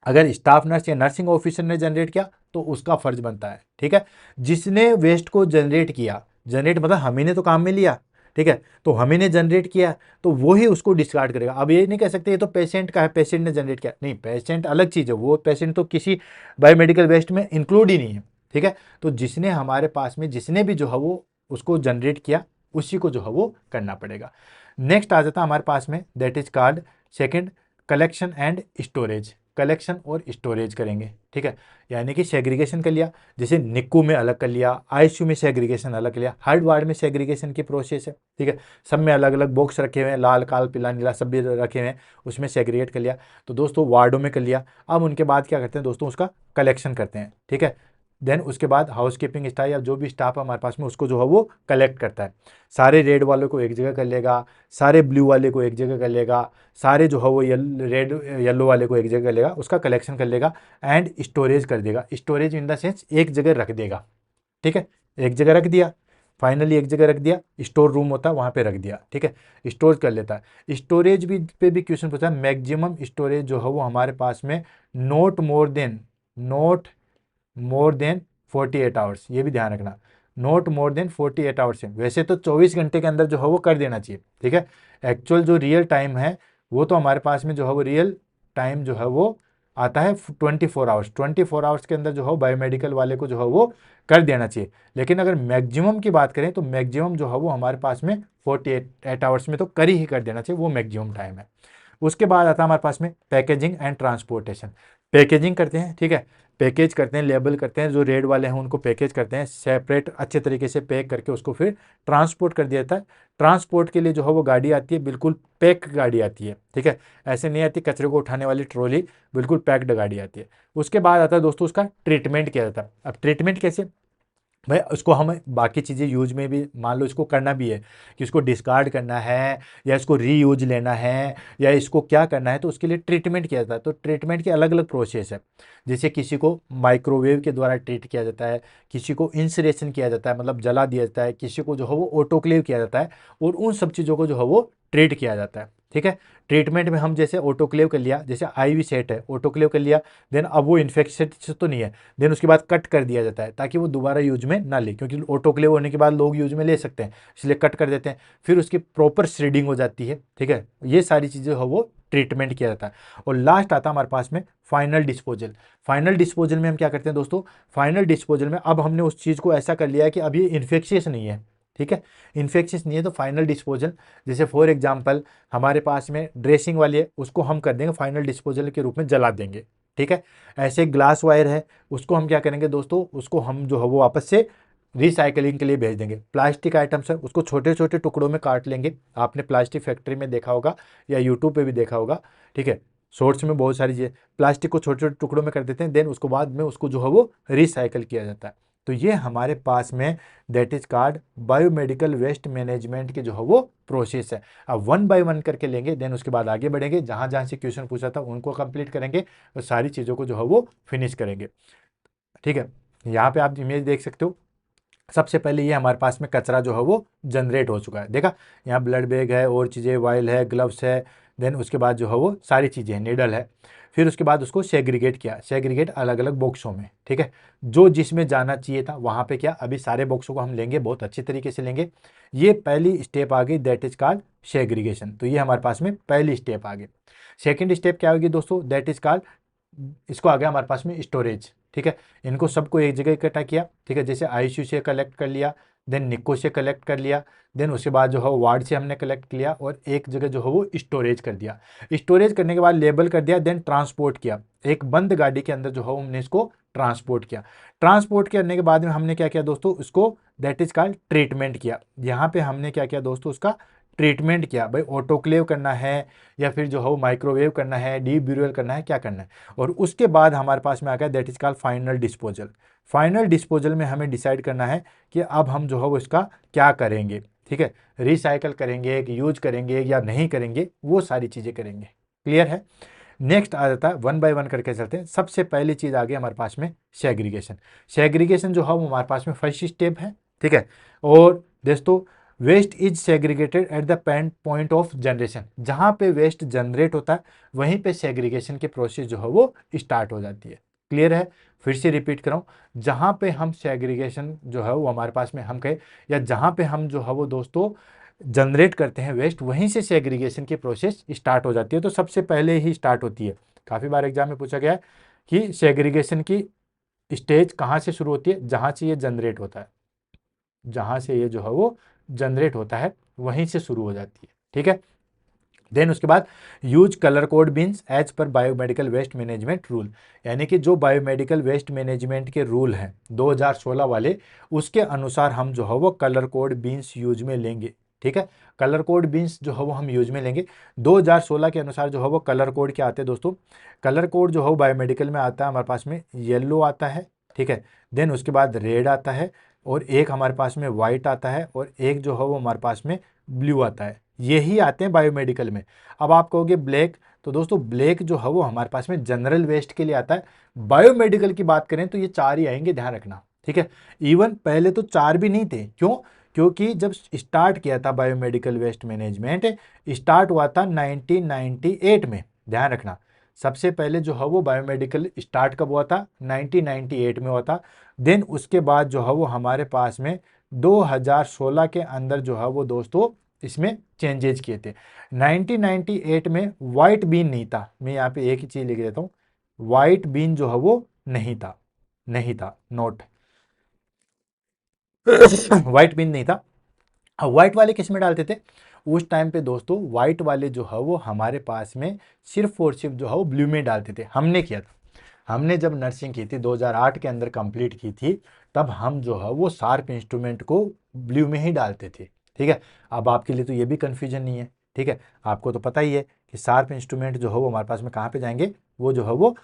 अगर स्टाफ नर्स या नर्सिंग ऑफिसर ने जनरेट किया तो उसका फर्ज बनता है, ठीक है। जिसने वेस्ट को जनरेट किया, जनरेट मतलब हमें ने तो काम में लिया, ठीक है, तो हमें ने जनरेट किया तो वो ही उसको डिस्कार्ड करेगा। अब ये नहीं कह सकते ये तो पेशेंट का है, पेशेंट ने जनरेट किया, नहीं, पेशेंट अलग चीज़ है, वो पेशेंट तो किसी बायोमेडिकल वेस्ट में इंक्लूड ही नहीं है, ठीक है। तो जिसने हमारे पास में, जिसने भी जो है वो उसको जनरेट किया उसी को जो है वो करना पड़ेगा। नेक्स्ट आ जाता है हमारे पास में that is called second, collection and storage. Collection और स्टोरेज करेंगे। ठीक है, यानी कि सेग्रीगेशन कर लिया, जैसे निक्कू में अलग कर लिया, आईसीयू में सेग्रीगेशन अलग कर लिया, हर वार्ड में सेग्रीगेशन की प्रोसेस है। ठीक है, सब में अलग अलग बॉक्स रखे हुए हैं, लाल काल पीला नीला सब भी रखे हुए हैं, उसमें सेग्रीगेट कर लिया। तो दोस्तों वार्डों में कर लिया। अब उनके बाद क्या करते हैं दोस्तों, उसका कलेक्शन करते हैं। ठीक है, देन उसके बाद हाउसकीपिंग स्टाफ या जो भी स्टाफ है हमारे पास में, उसको जो है वो कलेक्ट करता है। सारे रेड वालों को एक जगह कर लेगा, सारे ब्लू वाले को एक जगह कर लेगा, सारे जो है वो रेड येलो वाले को एक जगह कर लेगा, उसका कलेक्शन कर लेगा एंड स्टोरेज कर देगा। स्टोरेज इन द सेंस एक जगह रख देगा। ठीक है, एक जगह रख दिया, फाइनली एक जगह रख दिया, स्टोर रूम होता है वहाँ पे रख दिया। ठीक है, स्टोर कर लेता है। स्टोरेज भी पे भी क्वेश्चन पूछा है, मैक्सिमम स्टोरेज जो है वो हमारे पास में नॉट मोर देन 48 आवर्स, ये भी ध्यान रखना, नॉट मोर देन 48 आवर्स है। वैसे तो 24 घंटे के अंदर जो है वो कर देना चाहिए। ठीक है, एक्चुअल जो रियल टाइम है वो तो हमारे पास में जो है वो रियल टाइम जो है वो आता है 24 आवर्स। 24 आवर्स के अंदर जो है बायोमेडिकल वाले को जो है वो कर देना चाहिए। लेकिन अगर मैक्सिमम की बात करें तो मैक्सिमम जो है वो हमारे पास में 48 आवर्स में तो कर देना चाहिए, वो मैक्सिमम टाइम है। उसके बाद आता है हमारे पास में पैकेजिंग एंड ट्रांसपोर्टेशन। पैकेजिंग करते हैं, ठीक है, पैकेज करते हैं, लेबल करते हैं, जो रेड वाले हैं उनको पैकेज करते हैं, सेपरेट अच्छे तरीके से पैक करके उसको फिर ट्रांसपोर्ट कर दिया जाता है। ट्रांसपोर्ट के लिए जो है वो गाड़ी आती है, बिल्कुल पैक गाड़ी आती है। ठीक है, ऐसे नहीं आती कचरे को उठाने वाली ट्रॉली, बिल्कुल पैक्ड गाड़ी आती है। उसके बाद आता है दोस्तों उसका ट्रीटमेंट किया जाता है। अब ट्रीटमेंट कैसे भाई, उसको हमें बाकी चीज़ें यूज में भी मान लो इसको करना भी है कि इसको डिस्कार्ड करना है या इसको रीयूज लेना है या इसको क्या करना है, तो उसके लिए ट्रीटमेंट किया जाता है। तो ट्रीटमेंट के अलग अलग प्रोसेस है, जैसे किसी को माइक्रोवेव के द्वारा ट्रीट किया जाता है, किसी को इंसरेशन किया जाता है मतलब जला दिया जाता है, किसी को जो है वो ऑटोक्लेव किया जाता है, और उन सब चीज़ों को जो है वो ट्रीट किया जाता है। ठीक है, ट्रीटमेंट में हम जैसे ऑटोक्लेव कर लिया, जैसे आईवी सेट है, ऑटोक्लेव कर लिया, देन अब वो इन्फेक्शन तो नहीं है, देन उसके बाद कट कर दिया जाता है ताकि वो दोबारा यूज में ना ले, क्योंकि ऑटोक्लेव होने के बाद लोग यूज में ले सकते हैं, इसलिए कट कर देते हैं। फिर उसकी प्रॉपर श्रेडिंग हो जाती है। ठीक है, ये सारी चीज़ें हो वो ट्रीटमेंट किया जाता है। और लास्ट आता है हमारे पास में फाइनल डिस्पोजल। फाइनल डिस्पोजल में हम क्या करते हैं दोस्तों, फाइनल डिस्पोजल में अब हमने उस चीज़ को ऐसा कर लिया है कि अब ये इन्फेक्शियस नहीं है। ठीक है, इन्फेक्शियस नहीं है तो फाइनल डिस्पोजल, जैसे फॉर एग्जांपल हमारे पास में ड्रेसिंग वाली है, उसको हम कर देंगे फाइनल डिस्पोजल के रूप में जला देंगे। ठीक है, ऐसे ग्लास वायर है, उसको हम क्या करेंगे दोस्तों, उसको हम जो है वो वापस से रिसाइकलिंग के लिए भेज देंगे। प्लास्टिक आइटम्स है, उसको छोटे छोटे टुकड़ों में काट लेंगे, आपने प्लास्टिक फैक्ट्री में देखा होगा या यूट्यूब पे भी देखा होगा। ठीक है, शॉर्ट्स में बहुत सारी चीज़ें, प्लास्टिक को छोटे छोटे टुकड़ों में कर देते हैं, देन उसको बाद में उसको जो है वो रिसाइकल किया जाता है। तो ये हमारे पास में that is called biomedical waste management की जो है वो प्रोसेस है। अब वन बाय वन करके लेंगे, देन उसके बाद आगे बढ़ेंगे, जहाँ जहाँ से क्वेश्चन पूछा था उनको कंप्लीट करेंगे और सारी चीज़ों को जो है वो फिनिश करेंगे। ठीक है, यहाँ पे आप इमेज देख सकते हो। सबसे पहले ये हमारे पास में कचरा जो है वो जनरेट हो चुका है, देखा, यहाँ ब्लड बैग है और चीज़ें, वायल है, ग्लव्स है, देन उसके बाद जो है वो सारी चीज़ें हैं, नीडल है। फिर उसके बाद उसको सेग्रीगेट किया, सेग्रीगेट अलग अलग बॉक्सों में। ठीक है, जो जिसमें जाना चाहिए था वहाँ पे किया। अभी सारे बॉक्सों को हम लेंगे, बहुत अच्छी तरीके से लेंगे। ये पहली स्टेप आ गई, दैट इज कॉल्ड सेग्रीगेशन। तो ये हमारे पास में पहली स्टेप आ गई। सेकेंड स्टेप क्या होगी दोस्तों, दैट इज कॉल्ड, इसको आ गया हमारे पास में स्टोरेज। ठीक है, इनको सबको एक जगह इकट्ठा किया। ठीक है, जैसे आईसीयू से कलेक्ट कर लिया, देन निक्को से कलेक्ट कर लिया, देन उसके बाद जो है वार्ड से हमने कलेक्ट किया और एक जगह जो है वो स्टोरेज कर दिया। स्टोरेज करने के बाद लेबल कर दिया, देन ट्रांसपोर्ट किया, एक बंद गाड़ी के अंदर जो है हमने इसको ट्रांसपोर्ट किया। ट्रांसपोर्ट करने के बाद में हमने क्या किया दोस्तों, उसको दैट इज कॉल्ड ट्रीटमेंट किया। यहाँ पे हमने क्या किया दोस्तों, उसका ट्रीटमेंट किया। भाई ऑटोक्लेव करना है या फिर जो है वो माइक्रोवेव करना है, डीप ब्यूरल करना है, क्या करना है। और उसके बाद हमारे पास में आ गया that is called final disposal. Final disposal में हमें डिसाइड करना है कि अब हम जो है वो इसका क्या करेंगे। ठीक है, रिसाइकल करेंगे कि यूज करेंगे या नहीं करेंगे, वो सारी चीज़ें करेंगे। क्लियर है। नेक्स्ट आ जाता है, वन बाय वन करके चलते हैं। सबसे पहली चीज़ आ गई हमारे पास में सेग्रीगेशन। सेग्रीगेशन जो है वो हमारे पास में फर्स्ट स्टेप है। ठीक है, और दोस्तों waste is segregated at the point of generation, जहाँ पे वेस्ट जनरेट होता है वहीं पे सेग्रीगेशन की प्रोसेस जो है वो स्टार्ट हो जाती है। क्लियर है, फिर से रिपीट कराऊँ, जहाँ पे हम सेग्रीगेशन जो है वो हमारे पास में हम कहे, या जहाँ पे हम जो है वो दोस्तों जनरेट करते हैं वेस्ट, वहीं से सेग्रीगेशन की प्रोसेस स्टार्ट हो जाती है। तो सबसे पहले ही स्टार्ट होती है। काफ़ी बार एग्जाम में पूछा गया है कि सेग्रीगेशन की स्टेज कहाँ से शुरू होती है, जहाँ से ये जनरेट होता है, जहाँ से ये जो है वो जनरेट होता है वहीं से शुरू हो जाती है। ठीक है, देन उसके बाद use colour code bins as per biomedical waste management rule, यानी कि जो बायोमेडिकल वेस्ट मैनेजमेंट के रूल हैं 2016 वाले, उसके अनुसार हम जो है वो कलर कोड बीन्स यूज में लेंगे। ठीक है, कलर कोड बीन्स जो है वो हम यूज में लेंगे। 2016 के अनुसार जो है वो कलर कोड क्या आते हैं दोस्तों, कलर कोड जो है वो बायोमेडिकल में आता है हमारे पास में येलो आता है। ठीक है, देन उसके बाद रेड आता है, और एक हमारे पास में वाइट आता है, और एक जो है वो हमारे पास में ब्लू आता है। यही आते हैं बायोमेडिकल में। अब आप कहोगे ब्लैक, तो दोस्तों ब्लैक जो है वो हमारे पास में जनरल वेस्ट के लिए आता है। बायोमेडिकल की बात करें तो ये 4 ही आएंगे, ध्यान रखना। ठीक है, इवन पहले तो 4 भी नहीं थे, क्यों? क्योंकि जब स्टार्ट किया था बायोमेडिकल वेस्ट मैनेजमेंट, स्टार्ट हुआ था 1998 में, ध्यान रखना। सबसे पहले जो है वो बायोमेडिकल स्टार्ट कब हुआ था? 1998 में हुआ था। देन उसके बाद जो है वो हमारे पास में 2016 के अंदर जो है वो दोस्तों इसमें चेंजेज किए थे। 1998 में वाइट बीन नहीं था, मैं यहाँ पे एक ही चीज लिख देता हूँ, वाइट बीन जो है वो नहीं था, नहीं था, नोट वाइट बीन नहीं था। व्हाइट वाले किस में डालते थे उस टाइम पे दोस्तों? व्हाइट वाले जो है वो हमारे पास में सिर्फ और सिर्फ जो है वो ब्लू में डालते थे। हमने किया था, हमने जब नर्सिंग की थी 2008 के अंदर कंप्लीट की थी, तब हम जो है वो शार्प इंस्ट्रूमेंट को ब्लू में ही डालते थे। ठीक है, अब आपके लिए तो ये भी कन्फ्यूजन नहीं है। ठीक है, आपको तो पता ही है कि शार्प इंस्ट्रूमेंट जो है वो हमारे पास में कहाँ पे जाएंगे, वो जो है वो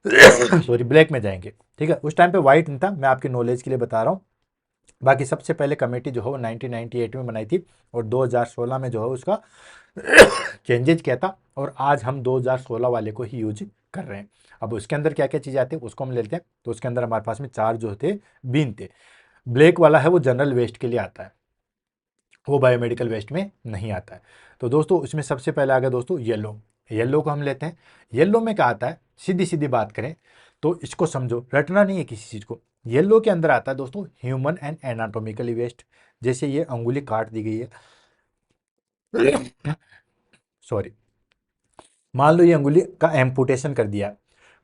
सॉरी ब्लैक में जाएंगे। ठीक है, उस टाइम पे व्हाइट नहीं था, मैं आपके नॉलेज के लिए बता रहा हूँ। बाकी सबसे पहले कमेटी जो है वो 1998 में बनाई थी, और 2016 में जो है उसका चेंजेज किया था, और आज हम 2016 वाले को ही यूज कर रहे हैं। अब उसके अंदर क्या क्या चीज़ें आती है उसको हम लेते हैं। तो उसके अंदर हमारे पास में 4 जो थे बीन थे। ब्लैक वाला है वो जनरल वेस्ट के लिए आता है, वो बायोमेडिकल वेस्ट में नहीं आता है। तो दोस्तों उसमें सबसे पहले आ गया दोस्तों येलो। येलो को हम लेते हैं। येलो में क्या आता है, सीधी सीधी बात करें तो इसको समझो, रटना नहीं है किसी चीज़ को। येलो के अंदर आता है दोस्तों ह्यूमन एंड एनाटोमिकली वेस्ट। जैसे ये अंगुली काट दी गई है, सॉरी, मान लो ये अंगुली का एम्पुटेशन कर दिया,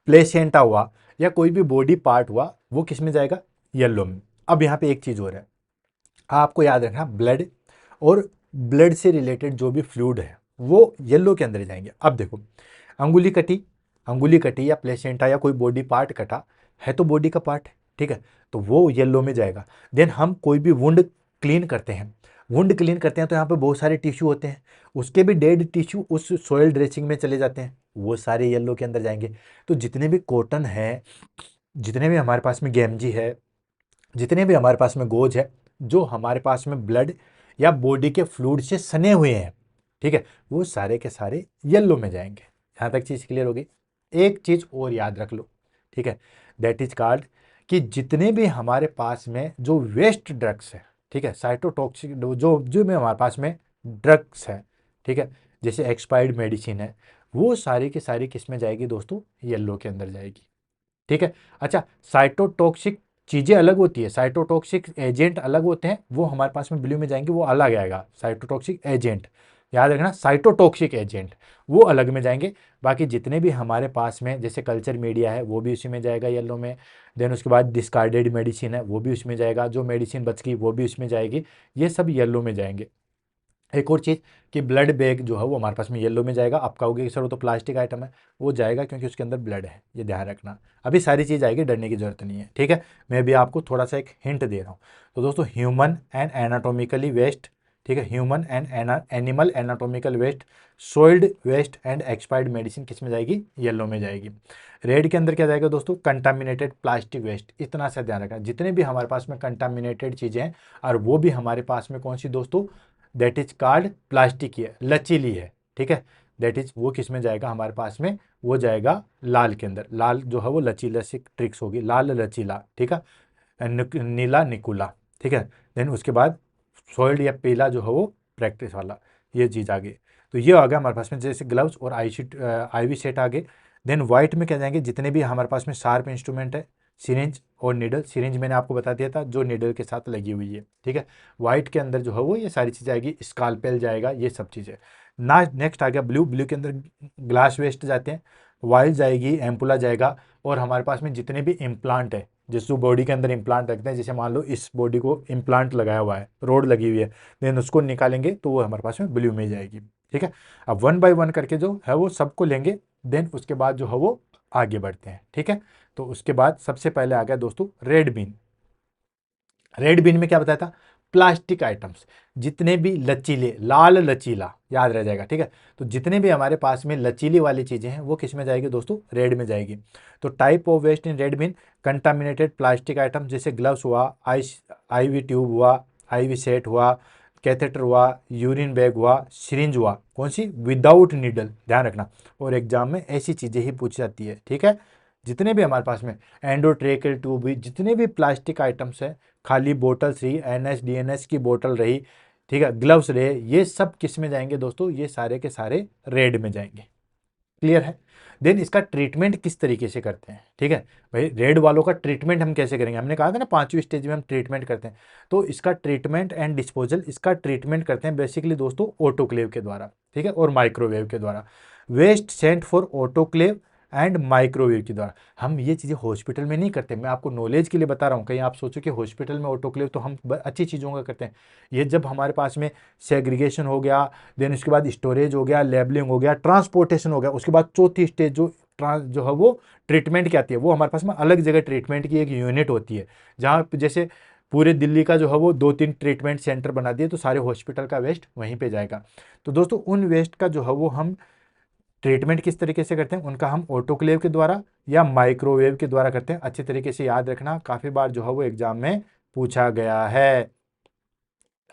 प्लेसेंटा हुआ, या कोई भी बॉडी पार्ट हुआ, वो किस में जाएगा? येलो में। अब यहाँ पे एक चीज़ और है, आपको याद रखना, ब्लड और ब्लड से रिलेटेड जो भी फ्लूइड है वो येलो के अंदर जाएंगे। अब देखो, अंगुली कटी, अंगुली कटी या प्लेसेंटा या कोई बॉडी पार्ट कटा है तो बॉडी का पार्ट है। ठीक है, तो वो येलो में जाएगा। देन हम कोई भी वुंड क्लीन करते हैं, वुंड क्लीन करते हैं तो यहाँ पे बहुत सारे टिश्यू होते हैं, उसके भी डेड टिश्यू उस सोयल ड्रेसिंग में चले जाते हैं, वो सारे येलो के अंदर जाएंगे। तो जितने भी कॉटन है, जितने भी हमारे पास में गेमजी है, जितने भी हमारे पास में गोज है, जो हमारे पास में ब्लड या बॉडी के फ्लूइड से सने हुए हैं, ठीक है, वो सारे के सारे येलो में जाएंगे। यहाँ तक चीज़ क्लियर होगी। एक चीज़ और याद रख लो, ठीक है, दैट इज कॉल्ड कि जितने भी हमारे पास में जो वेस्ट ड्रग्स है, ठीक है, साइटोटॉक्सिक जो जो भी हमारे पास में ड्रग्स है, ठीक है, जैसे एक्सपायर्ड मेडिसिन है, वो सारी की सारी किस में जाएगी दोस्तों? येलो के अंदर जाएगी। ठीक है, अच्छा, साइटोटॉक्सिक चीज़ें अलग होती है, साइटोटॉक्सिक एजेंट अलग होते हैं, वो हमारे पास में ब्लू में जाएंगे, वो अलग आएगा। साइटोटॉक्सिक एजेंट याद रखना, साइटोटॉक्सिक एजेंट वो अलग में जाएंगे। बाकी जितने भी हमारे पास में जैसे कल्चर मीडिया है वो भी उसी में जाएगा येलो में। देन उसके बाद डिस्कार्डेड मेडिसिन है वो भी उसमें जाएगा, जो मेडिसिन बच गई वो भी उसमें जाएगी, ये सब येलो में जाएंगे। एक और चीज़ कि ब्लड बैग जो है वो हमारे पास में येलो में जाएगा। आप कहोगे कि सर वो तो प्लास्टिक आइटम है, वो जाएगा क्योंकि उसके अंदर ब्लड है, ये ध्यान रखना। अभी सारी चीज़ आएगी, डरने की जरूरत नहीं है। ठीक है, मैं भी आपको थोड़ा सा एक हिंट दे रहा हूँ। तो दोस्तों ह्यूमन एंड एनाटोमिकली वेस्ट, ठीक है, human and animal anatomical waste, soiled waste and expired medicine किस में जाएगी? येलो में जाएगी। रेड के अंदर क्या जाएगा दोस्तों? Contaminated plastic waste. इतना सा ध्यान रखना, जितने भी हमारे पास में कंटामिनेटेड चीज़ें हैं, और वो भी हमारे पास में कौन सी दोस्तों? दैट इज कार्ड प्लास्टिक की है, लचीली है। ठीक है, दैट इज वो किस में जाएगा हमारे पास में? वो जाएगा लाल के अंदर। लाल जो है वो लचीला सी ट्रिक्स होगी, लाल लचीला, ठीक है, नीला निकुला। ठीक है, देन उसके बाद सॉइल्ड या पीला जो है वो प्रैक्टिस वाला, ये चीज़ आ गई। तो ये आ गया हमारे पास में जैसे ग्लव्स और आईवी सेट आ गए। देन वाइट में क्या जाएंगे? जितने भी हमारे पास में शार्प इंस्ट्रूमेंट है, सिरिंज और निडल। सिरिंज मैंने आपको बता दिया था जो निडल के साथ लगी हुई है। ठीक है, वाइट के अंदर जो है वो ये सारी चीज़ें आएगी, स्कालपेल जाएगा, ये सब चीज़ें ना। नेक्स्ट आ गया ब्लू। ब्लू के अंदर ग्लास वेस्ट जाते हैं, वाइल जाएगी, एम्पुला जाएगा, और हमारे पास में जितने भी इम्प्लांट है, जिस बॉडी के अंदर इम्प्लांट रखते हैं, जैसे मान लो इस बॉडी को इम्प्लांट लगाया हुआ है, रोड लगी हुई है, देन उसको निकालेंगे तो वो हमारे पास में ब्लू में जाएगी। ठीक है। अब 1 बाय 1 करके जो है वो सबको लेंगे, देन उसके बाद जो है वो आगे बढ़ते हैं। ठीक है, तो उसके बाद सबसे पहले आ गया दोस्तों रेड बीन। रेड बिन में क्या बताया था, प्लास्टिक आइटम्स, जितने भी लचीले, लाल लचीला याद रह जाएगा। ठीक है, तो जितने भी हमारे पास में लचीली वाली चीजें हैं वो किस में जाएगी दोस्तों, रेड में जाएगी। तो type of waste in red bin, contaminated plastic item जैसे ग्लव्स हुआ, आईवी ट्यूब हुआ, आईवी सेट हुआ, कैथेटर हुआ, यूरिन बैग हुआ, सिरिंज हुआ, कौन सी, विदाउट नीडल, ध्यान रखना। और एग्जाम में ऐसी चीजें ही पूछी जाती है। ठीक है, जितने भी हमारे पास में एंडोट्रेकल ट्यूब भी, जितने भी प्लास्टिक आइटम्स हैं, खाली बोतल्स रही, एनएस डीएनएस की बोतल रही, ठीक है, ग्लव्स रहे, ये सब किस में जाएंगे दोस्तों, ये सारे के सारे रेड में जाएंगे। क्लियर है। देन इसका ट्रीटमेंट किस तरीके से करते हैं, ठीक है भाई, रेड वालों का ट्रीटमेंट हम कैसे करेंगे, हमने कहा था ना 5वीं स्टेज में हम ट्रीटमेंट करते हैं। तो इसका ट्रीटमेंट एंड डिस्पोजल, इसका ट्रीटमेंट करते हैं बेसिकली दोस्तों ऑटोक्लेव के द्वारा, ठीक है, और माइक्रोवेव के द्वारा। Waste sent for autoclave and microwave के द्वारा। हम ये चीज़ें हॉस्पिटल में नहीं करते, मैं आपको नॉलेज के लिए बता रहा हूँ, कहीं आप सोचो कि हॉस्पिटल में ऑटोक्लेव तो हम अच्छी चीज़ों का करते हैं। ये जब हमारे पास में सेग्रीगेशन हो गया, देन उसके बाद स्टोरेज हो गया, लेबलिंग हो गया, ट्रांसपोर्टेशन हो गया, उसके बाद चौथी स्टेज जो है वो ट्रीटमेंट की आती है, वो हमारे पास में अलग जगह ट्रीटमेंट की एक यूनिट होती है, जहाँ पे जैसे पूरे दिल्ली का जो है वो 2-3 ट्रीटमेंट सेंटर बना दिए, तो सारे हॉस्पिटल का वेस्ट वहीं पे जाएगा। तो दोस्तों उन वेस्ट का जो है वो हम ट्रीटमेंट किस तरीके से करते हैं, उनका हम ऑटोक्लेव के द्वारा या माइक्रोवेव के द्वारा करते हैं। अच्छे तरीके से याद रखना, काफ़ी बार जो है वो एग्जाम में पूछा गया है।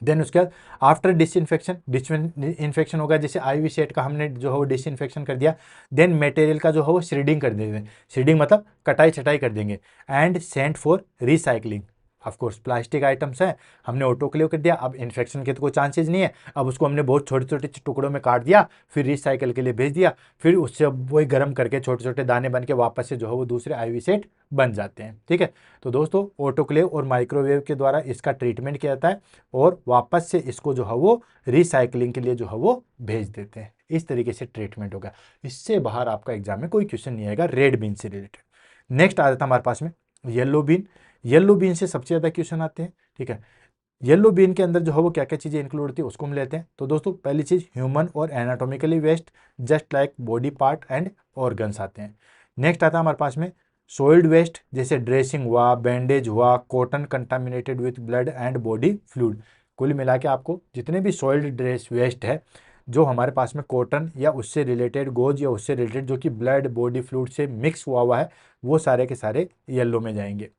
देन उसके बाद आफ्टर डिसइंफेक्शन, डिसइंफेक्शन होगा, जैसे आईवी सेट का हमने जो है वो डिसइंफेक्शन कर दिया, देन मटेरियल का जो है वो श्रेडिंग कर देंगे, श्रेडिंग मतलब कटाई छटाई कर देंगे, and sent for recycling. Of course plastic items हैं, हमने ऑटोक्लेव कर दिया, अब इन्फेक्शन के तो कोई चांसेस नहीं है, अब उसको हमने बहुत छोटे छोटे टुकड़ों में काट दिया, फिर रिसाइकल के लिए भेज दिया, फिर उससे वही गर्म करके छोटे छोटे दाने बन के वापस से जो है वो दूसरे आईवी सेट बन जाते हैं। ठीक है, तो दोस्तों ऑटोक्लेव और माइक्रोवेव के द्वारा इसका ट्रीटमेंट किया जाता है और वापस से इसको जो है वो रिसाइकलिंग के लिए जो है वो भेज देते हैं। इस तरीके से ट्रीटमेंट होगा। इससे बाहर आपका एग्जाम में कोई क्वेश्चन नहीं आएगा रेड बीन से रिलेटेड। नेक्स्ट आ जाता है हमारे पास में येलो बीन। येलो बीन से सबसे ज़्यादा क्वेश्चन आते हैं। ठीक है, येलो बीन के अंदर जो है वो क्या क्या चीज़ें इंक्लूड होती है उसको हम लेते हैं। तो दोस्तों पहली चीज़ ह्यूमन और anatomically waste just like body part and organs आते हैं। नेक्स्ट आता है हमारे पास में सोइल्ड वेस्ट, जैसे ड्रेसिंग हुआ, बैंडेज हुआ, cotton contaminated with blood and body fluid. कुल मिला के आपको जितने भी सॉइल्ड ड्रेस वेस्ट है, जो हमारे पास में कॉटन या उससे रिलेटेड गोज या उससे रिलेटेड जो कि ब्लड बॉडी फ्लूइड से मिक्स हुआ है, वो सारे के सारे येलो में जाएंगे।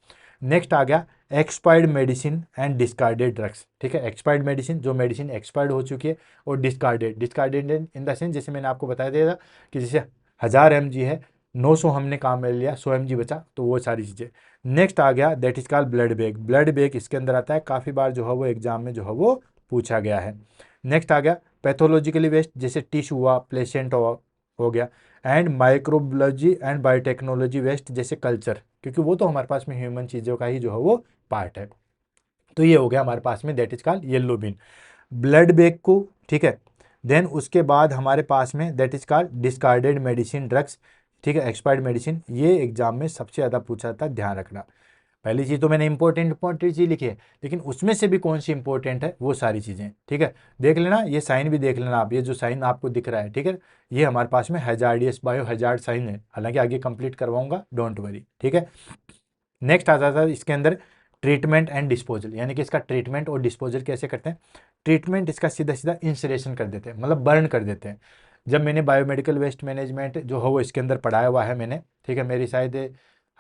नेक्स्ट आ गया expired medicine and discarded drugs. ठीक है, एक्सपायर्ड मेडिसिन, जो मेडिसिन एक्सपायर्ड हो चुकी है, और discarded, discarded in the sense जैसे मैंने आपको बताया दिया था कि जैसे 1000 mg है, 900 हमने काम में लिया, 100 mg बचा, तो वो सारी चीज़ें। नेक्स्ट आ गया that is called blood bag. Blood bag इसके अंदर आता है, काफ़ी बार जो है वो एग्जाम में जो है वो पूछा गया है। नेक्स्ट आ गया पैथोलॉजिकली वेस्ट, जैसे टिश्यू हुआ, प्लेसेंट हो गया, and microbiology and biotechnology waste, जैसे कल्चर, क्योंकि वो तो हमारे पास में ह्यूमन चीज़ों का ही जो है वो पार्ट है। तो ये हो गया हमारे पास में that is called yellow bin, blood bag को। ठीक है, देन उसके बाद हमारे पास में that is called discarded medicine drugs. ठीक है, एक्सपायर्ड मेडिसिन, ये एग्जाम में सबसे ज़्यादा पूछा जाता है, ध्यान रखना। पहली चीज़ तो मैंने इंपॉर्टेंट चीज़ लिखी है, लेकिन उसमें से भी कौन सी इंपॉर्टेंट है वो सारी चीज़ें। ठीक है, देख लेना, ये साइन भी देख लेना आप, ये जो साइन आपको दिख रहा है, ठीक है, ये हमारे पास में हैजार्डियस बायो हैजार्ड साइन है, हालांकि आगे कंप्लीट करवाऊंगा, डोंट वरी। ठीक है, नेक्स्ट आ जाता है इसके अंदर ट्रीटमेंट एंड डिस्पोजल, यानी कि इसका ट्रीटमेंट और डिस्पोजल कैसे करते हैं। ट्रीटमेंट इसका सीधा सीधा इंसरेशन कर देते हैं, मतलब बर्न कर देते हैं। जब मैंने बायोमेडिकल वेस्ट मैनेजमेंट जो है वो इसके अंदर पढ़ाया हुआ है मैंने, ठीक है, मेरी शायद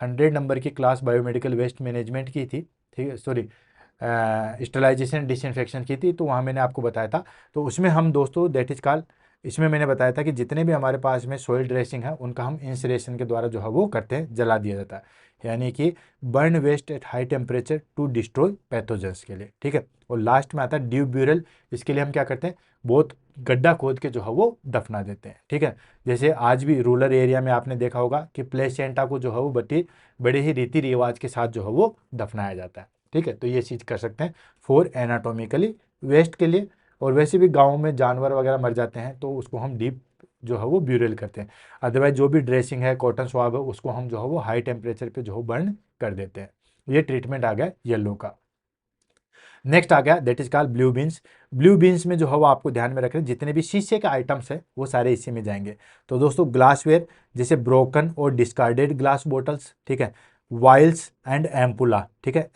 100 नंबर की क्लास बायोमेडिकल वेस्ट मैनेजमेंट की थी, ठीक है, सॉरी स्टरलाइजेशन डिसइंफेक्शन की थी, तो वहाँ मैंने आपको बताया था। तो उसमें हम दोस्तों दैट इज कॉल्ड, इसमें मैंने बताया था कि जितने भी हमारे पास में सॉइल ड्रेसिंग है उनका हम इंसरेशन के द्वारा जो है वो करते हैं, जला दिया जाता है, यानी कि burn waste at high temperature to destroy pathogens के लिए। ठीक है, और लास्ट में आता है ड्यू ब्यूरल, इसके लिए हम क्या करते हैं, बहुत गड्ढा खोद के जो है वो दफना देते हैं। ठीक है, जैसे आज भी रूरल एरिया में आपने देखा होगा कि प्लेसेंटा को जो है वो बड़े ही रीति रिवाज के साथ जो है वो दफनाया जाता है। ठीक है, तो ये चीज़ कर सकते हैं फॉर एनाटोमिकली वेस्ट के लिए। और वैसे भी गाँव में जानवर वगैरह मर जाते हैं तो उसको हम डीप जो है वो ब्यूरल करते हैं। अदरवाइज जो भी ड्रेसिंग है, कॉटन स्वाब है, उसको हम जो है वो हाई टेम्परेचर पे जो है बर्न कर देते हैं। ये ट्रीटमेंट आ गया येलो का। नेक्स्ट आ गया that is called blue beans. Blue beans में जो है वो आपको ध्यान में रखें, जितने भी शीशे के आइटम्स है वो सारे इसी में जाएंगे। तो दोस्तों ग्लासवेयर जैसे ब्रोकन और डिस्कार्डेड ग्लास बोटल्स, ठीक है, वाइल्स एंड एम्पुला, ठीक है,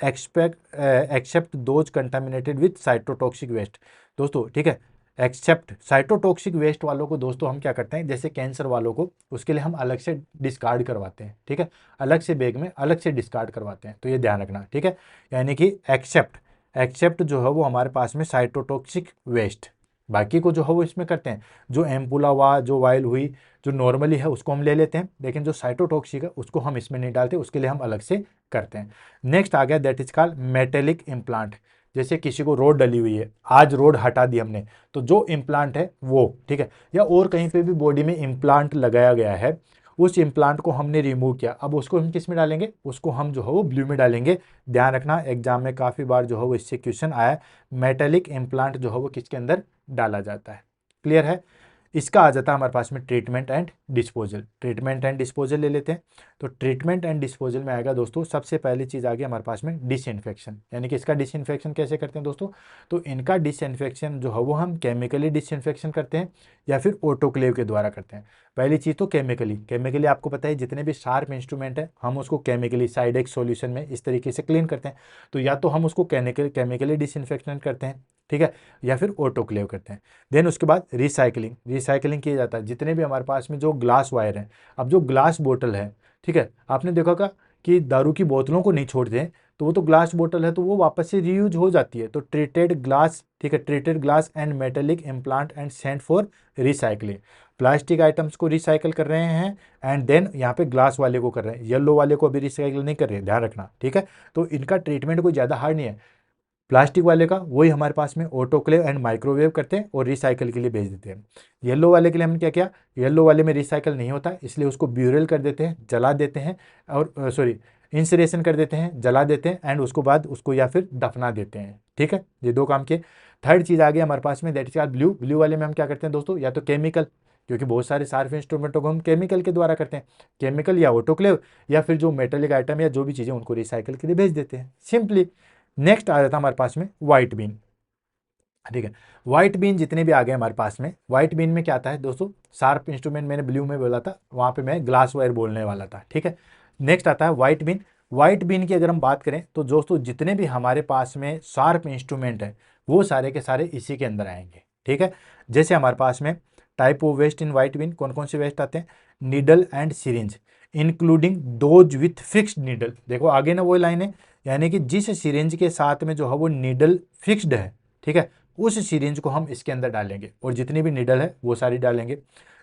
except those contaminated with cytotoxic waste. दोस्तों ठीक है, एक्सेप्ट साइटोटॉक्सिक वेस्ट वालों को दोस्तों हम क्या करते हैं, जैसे कैंसर वालों को, उसके लिए हम अलग से डिस्कार्ड करवाते हैं, ठीक है, अलग से बैग में अलग से डिस्कार्ड करवाते हैं, तो ये ध्यान रखना, ठीक है। यानी कि एक्सेप्ट जो है वो हमारे पास में साइटोटॉक्सिक वेस्ट, बाकी को जो है वो इसमें करते हैं। जो एम्पुला हुआ, जो वाइल हुई, जो नॉर्मली है उसको हम ले लेते हैं, लेकिन जो साइटोटॉक्सिक है उसको हम इसमें नहीं डालते, उसके लिए हम अलग से करते हैं। नेक्स्ट आ गया that is called metallic implant. जैसे किसी को रोड डली हुई है, आज रोड हटा दी हमने, तो जो इम्प्लांट है वो, ठीक है, या और कहीं पे भी बॉडी में इम्प्लांट लगाया गया है, उस इम्प्लांट को हमने रिमूव किया, अब उसको हम किस में डालेंगे, उसको हम जो है वो ब्लू में डालेंगे। ध्यान रखना एग्जाम में काफ़ी बार जो है वो इससे क्वेश्चन आया है, मेटेलिक इम्प्लांट जो है वो किसके अंदर डाला जाता है। क्लियर है। इसका आ जाता है हमारे पास में treatment and disposal. Treatment and disposal ले लेते हैं। तो ट्रीटमेंट एंड डिस्पोजल में आएगा दोस्तों, सबसे पहली चीज़ आ गई हमारे पास में डिसइंफेक्शन। यानी कि इसका डिसइंफेक्शन कैसे करते हैं दोस्तों, तो इनका डिसइंफेक्शन जो है वो हम केमिकली डिसइंफेक्शन करते हैं या फिर ऑटोक्लेव के द्वारा करते हैं। पहली चीज़ तो केमिकली आपको पता है जितने भी शार्प इंस्ट्रूमेंट है हम उसको केमिकली साइडेक्स सॉल्यूशन में इस तरीके से क्लीन करते हैं। तो या तो हम उसको केमिकली डिसइंफेक्शन करते हैं, ठीक है, या फिर ऑटोक्लेव करते हैं। देन उसके बाद रिसाइकलिंग किया जाता है। जितने भी हमारे पास में जो ग्लास वायर हैं, अब जो ग्लास बोतल है, ठीक है, आपने देखा होगा कि दारू की बोतलों को नहीं छोड़ते हैं, तो वो तो ग्लास बोतल है तो वो वापस से रीयूज हो जाती है। तो ट्रीटेड ग्लास, ठीक है, treated glass and metallic implant and sent for recycling. Plastic items को रिसाइकल कर रहे हैं एंड देन यहाँ पे ग्लास वाले को कर रहे हैं, येलो वाले को अभी रिसाइकल नहीं कर रहे हैं, ध्यान रखना, ठीक है। तो इनका ट्रीटमेंट कोई ज़्यादा हार्ड नहीं है। प्लास्टिक वाले का वही हमारे पास में ऑटोक्लेव एंड माइक्रोवेव करते हैं और रिसाइकल के लिए भेज देते हैं। येलो वाले के लिए हमने क्या किया, येलो वाले में रिसाइकल नहीं होता इसलिए उसको ब्यूरल कर देते हैं, जला देते हैं, और सॉरी इंसरेशन कर देते हैं, जला देते हैं एंड उसको बाद उसको या फिर दफना देते हैं, ठीक है। ये दो काम किए। थर्ड चीज़ आ गई हमारे पास में that is called blue. Blue वाले में हम क्या करते हैं दोस्तों, या तो केमिकल, क्योंकि बहुत सारे शार्प इंस्ट्रूमेंटों को हम केमिकल के द्वारा करते हैं, केमिकल या ऑटोक्लेव, या फिर जो मेटेलिक आइटम या जो भी चीज़ें उनको रिसाइकल के लिए भेज देते हैं, सिंपली। नेक्स्ट आ जाता है हमारे पास में व्हाइट बीन, ठीक है। व्हाइट बीन जितने भी आ गए हमारे पास में, व्हाइट बीन में क्या आता है दोस्तों, शार्प इंस्ट्रूमेंट मैंने ब्लू में बोला था, वहां पे मैं ग्लास वायर बोलने वाला था, ठीक है। नेक्स्ट आता है व्हाइट बीन। व्हाइट बीन की अगर हम बात करें तो दोस्तों जितने भी हमारे पास में शार्प इंस्ट्रूमेंट है वो सारे के सारे इसी के अंदर आएंगे, ठीक है। जैसे हमारे पास में type of waste in white bin, कौन कौन से वेस्ट आते हैं, needle and syringe including those with fixed needle. देखो आगे ना वो लाइन है, यानी कि जिस सिरिंज के साथ में जो है वो नीडल फिक्स्ड है, ठीक है, उस सिरिंज को हम इसके अंदर डालेंगे और जितनी भी नीडल है वो सारी डालेंगे।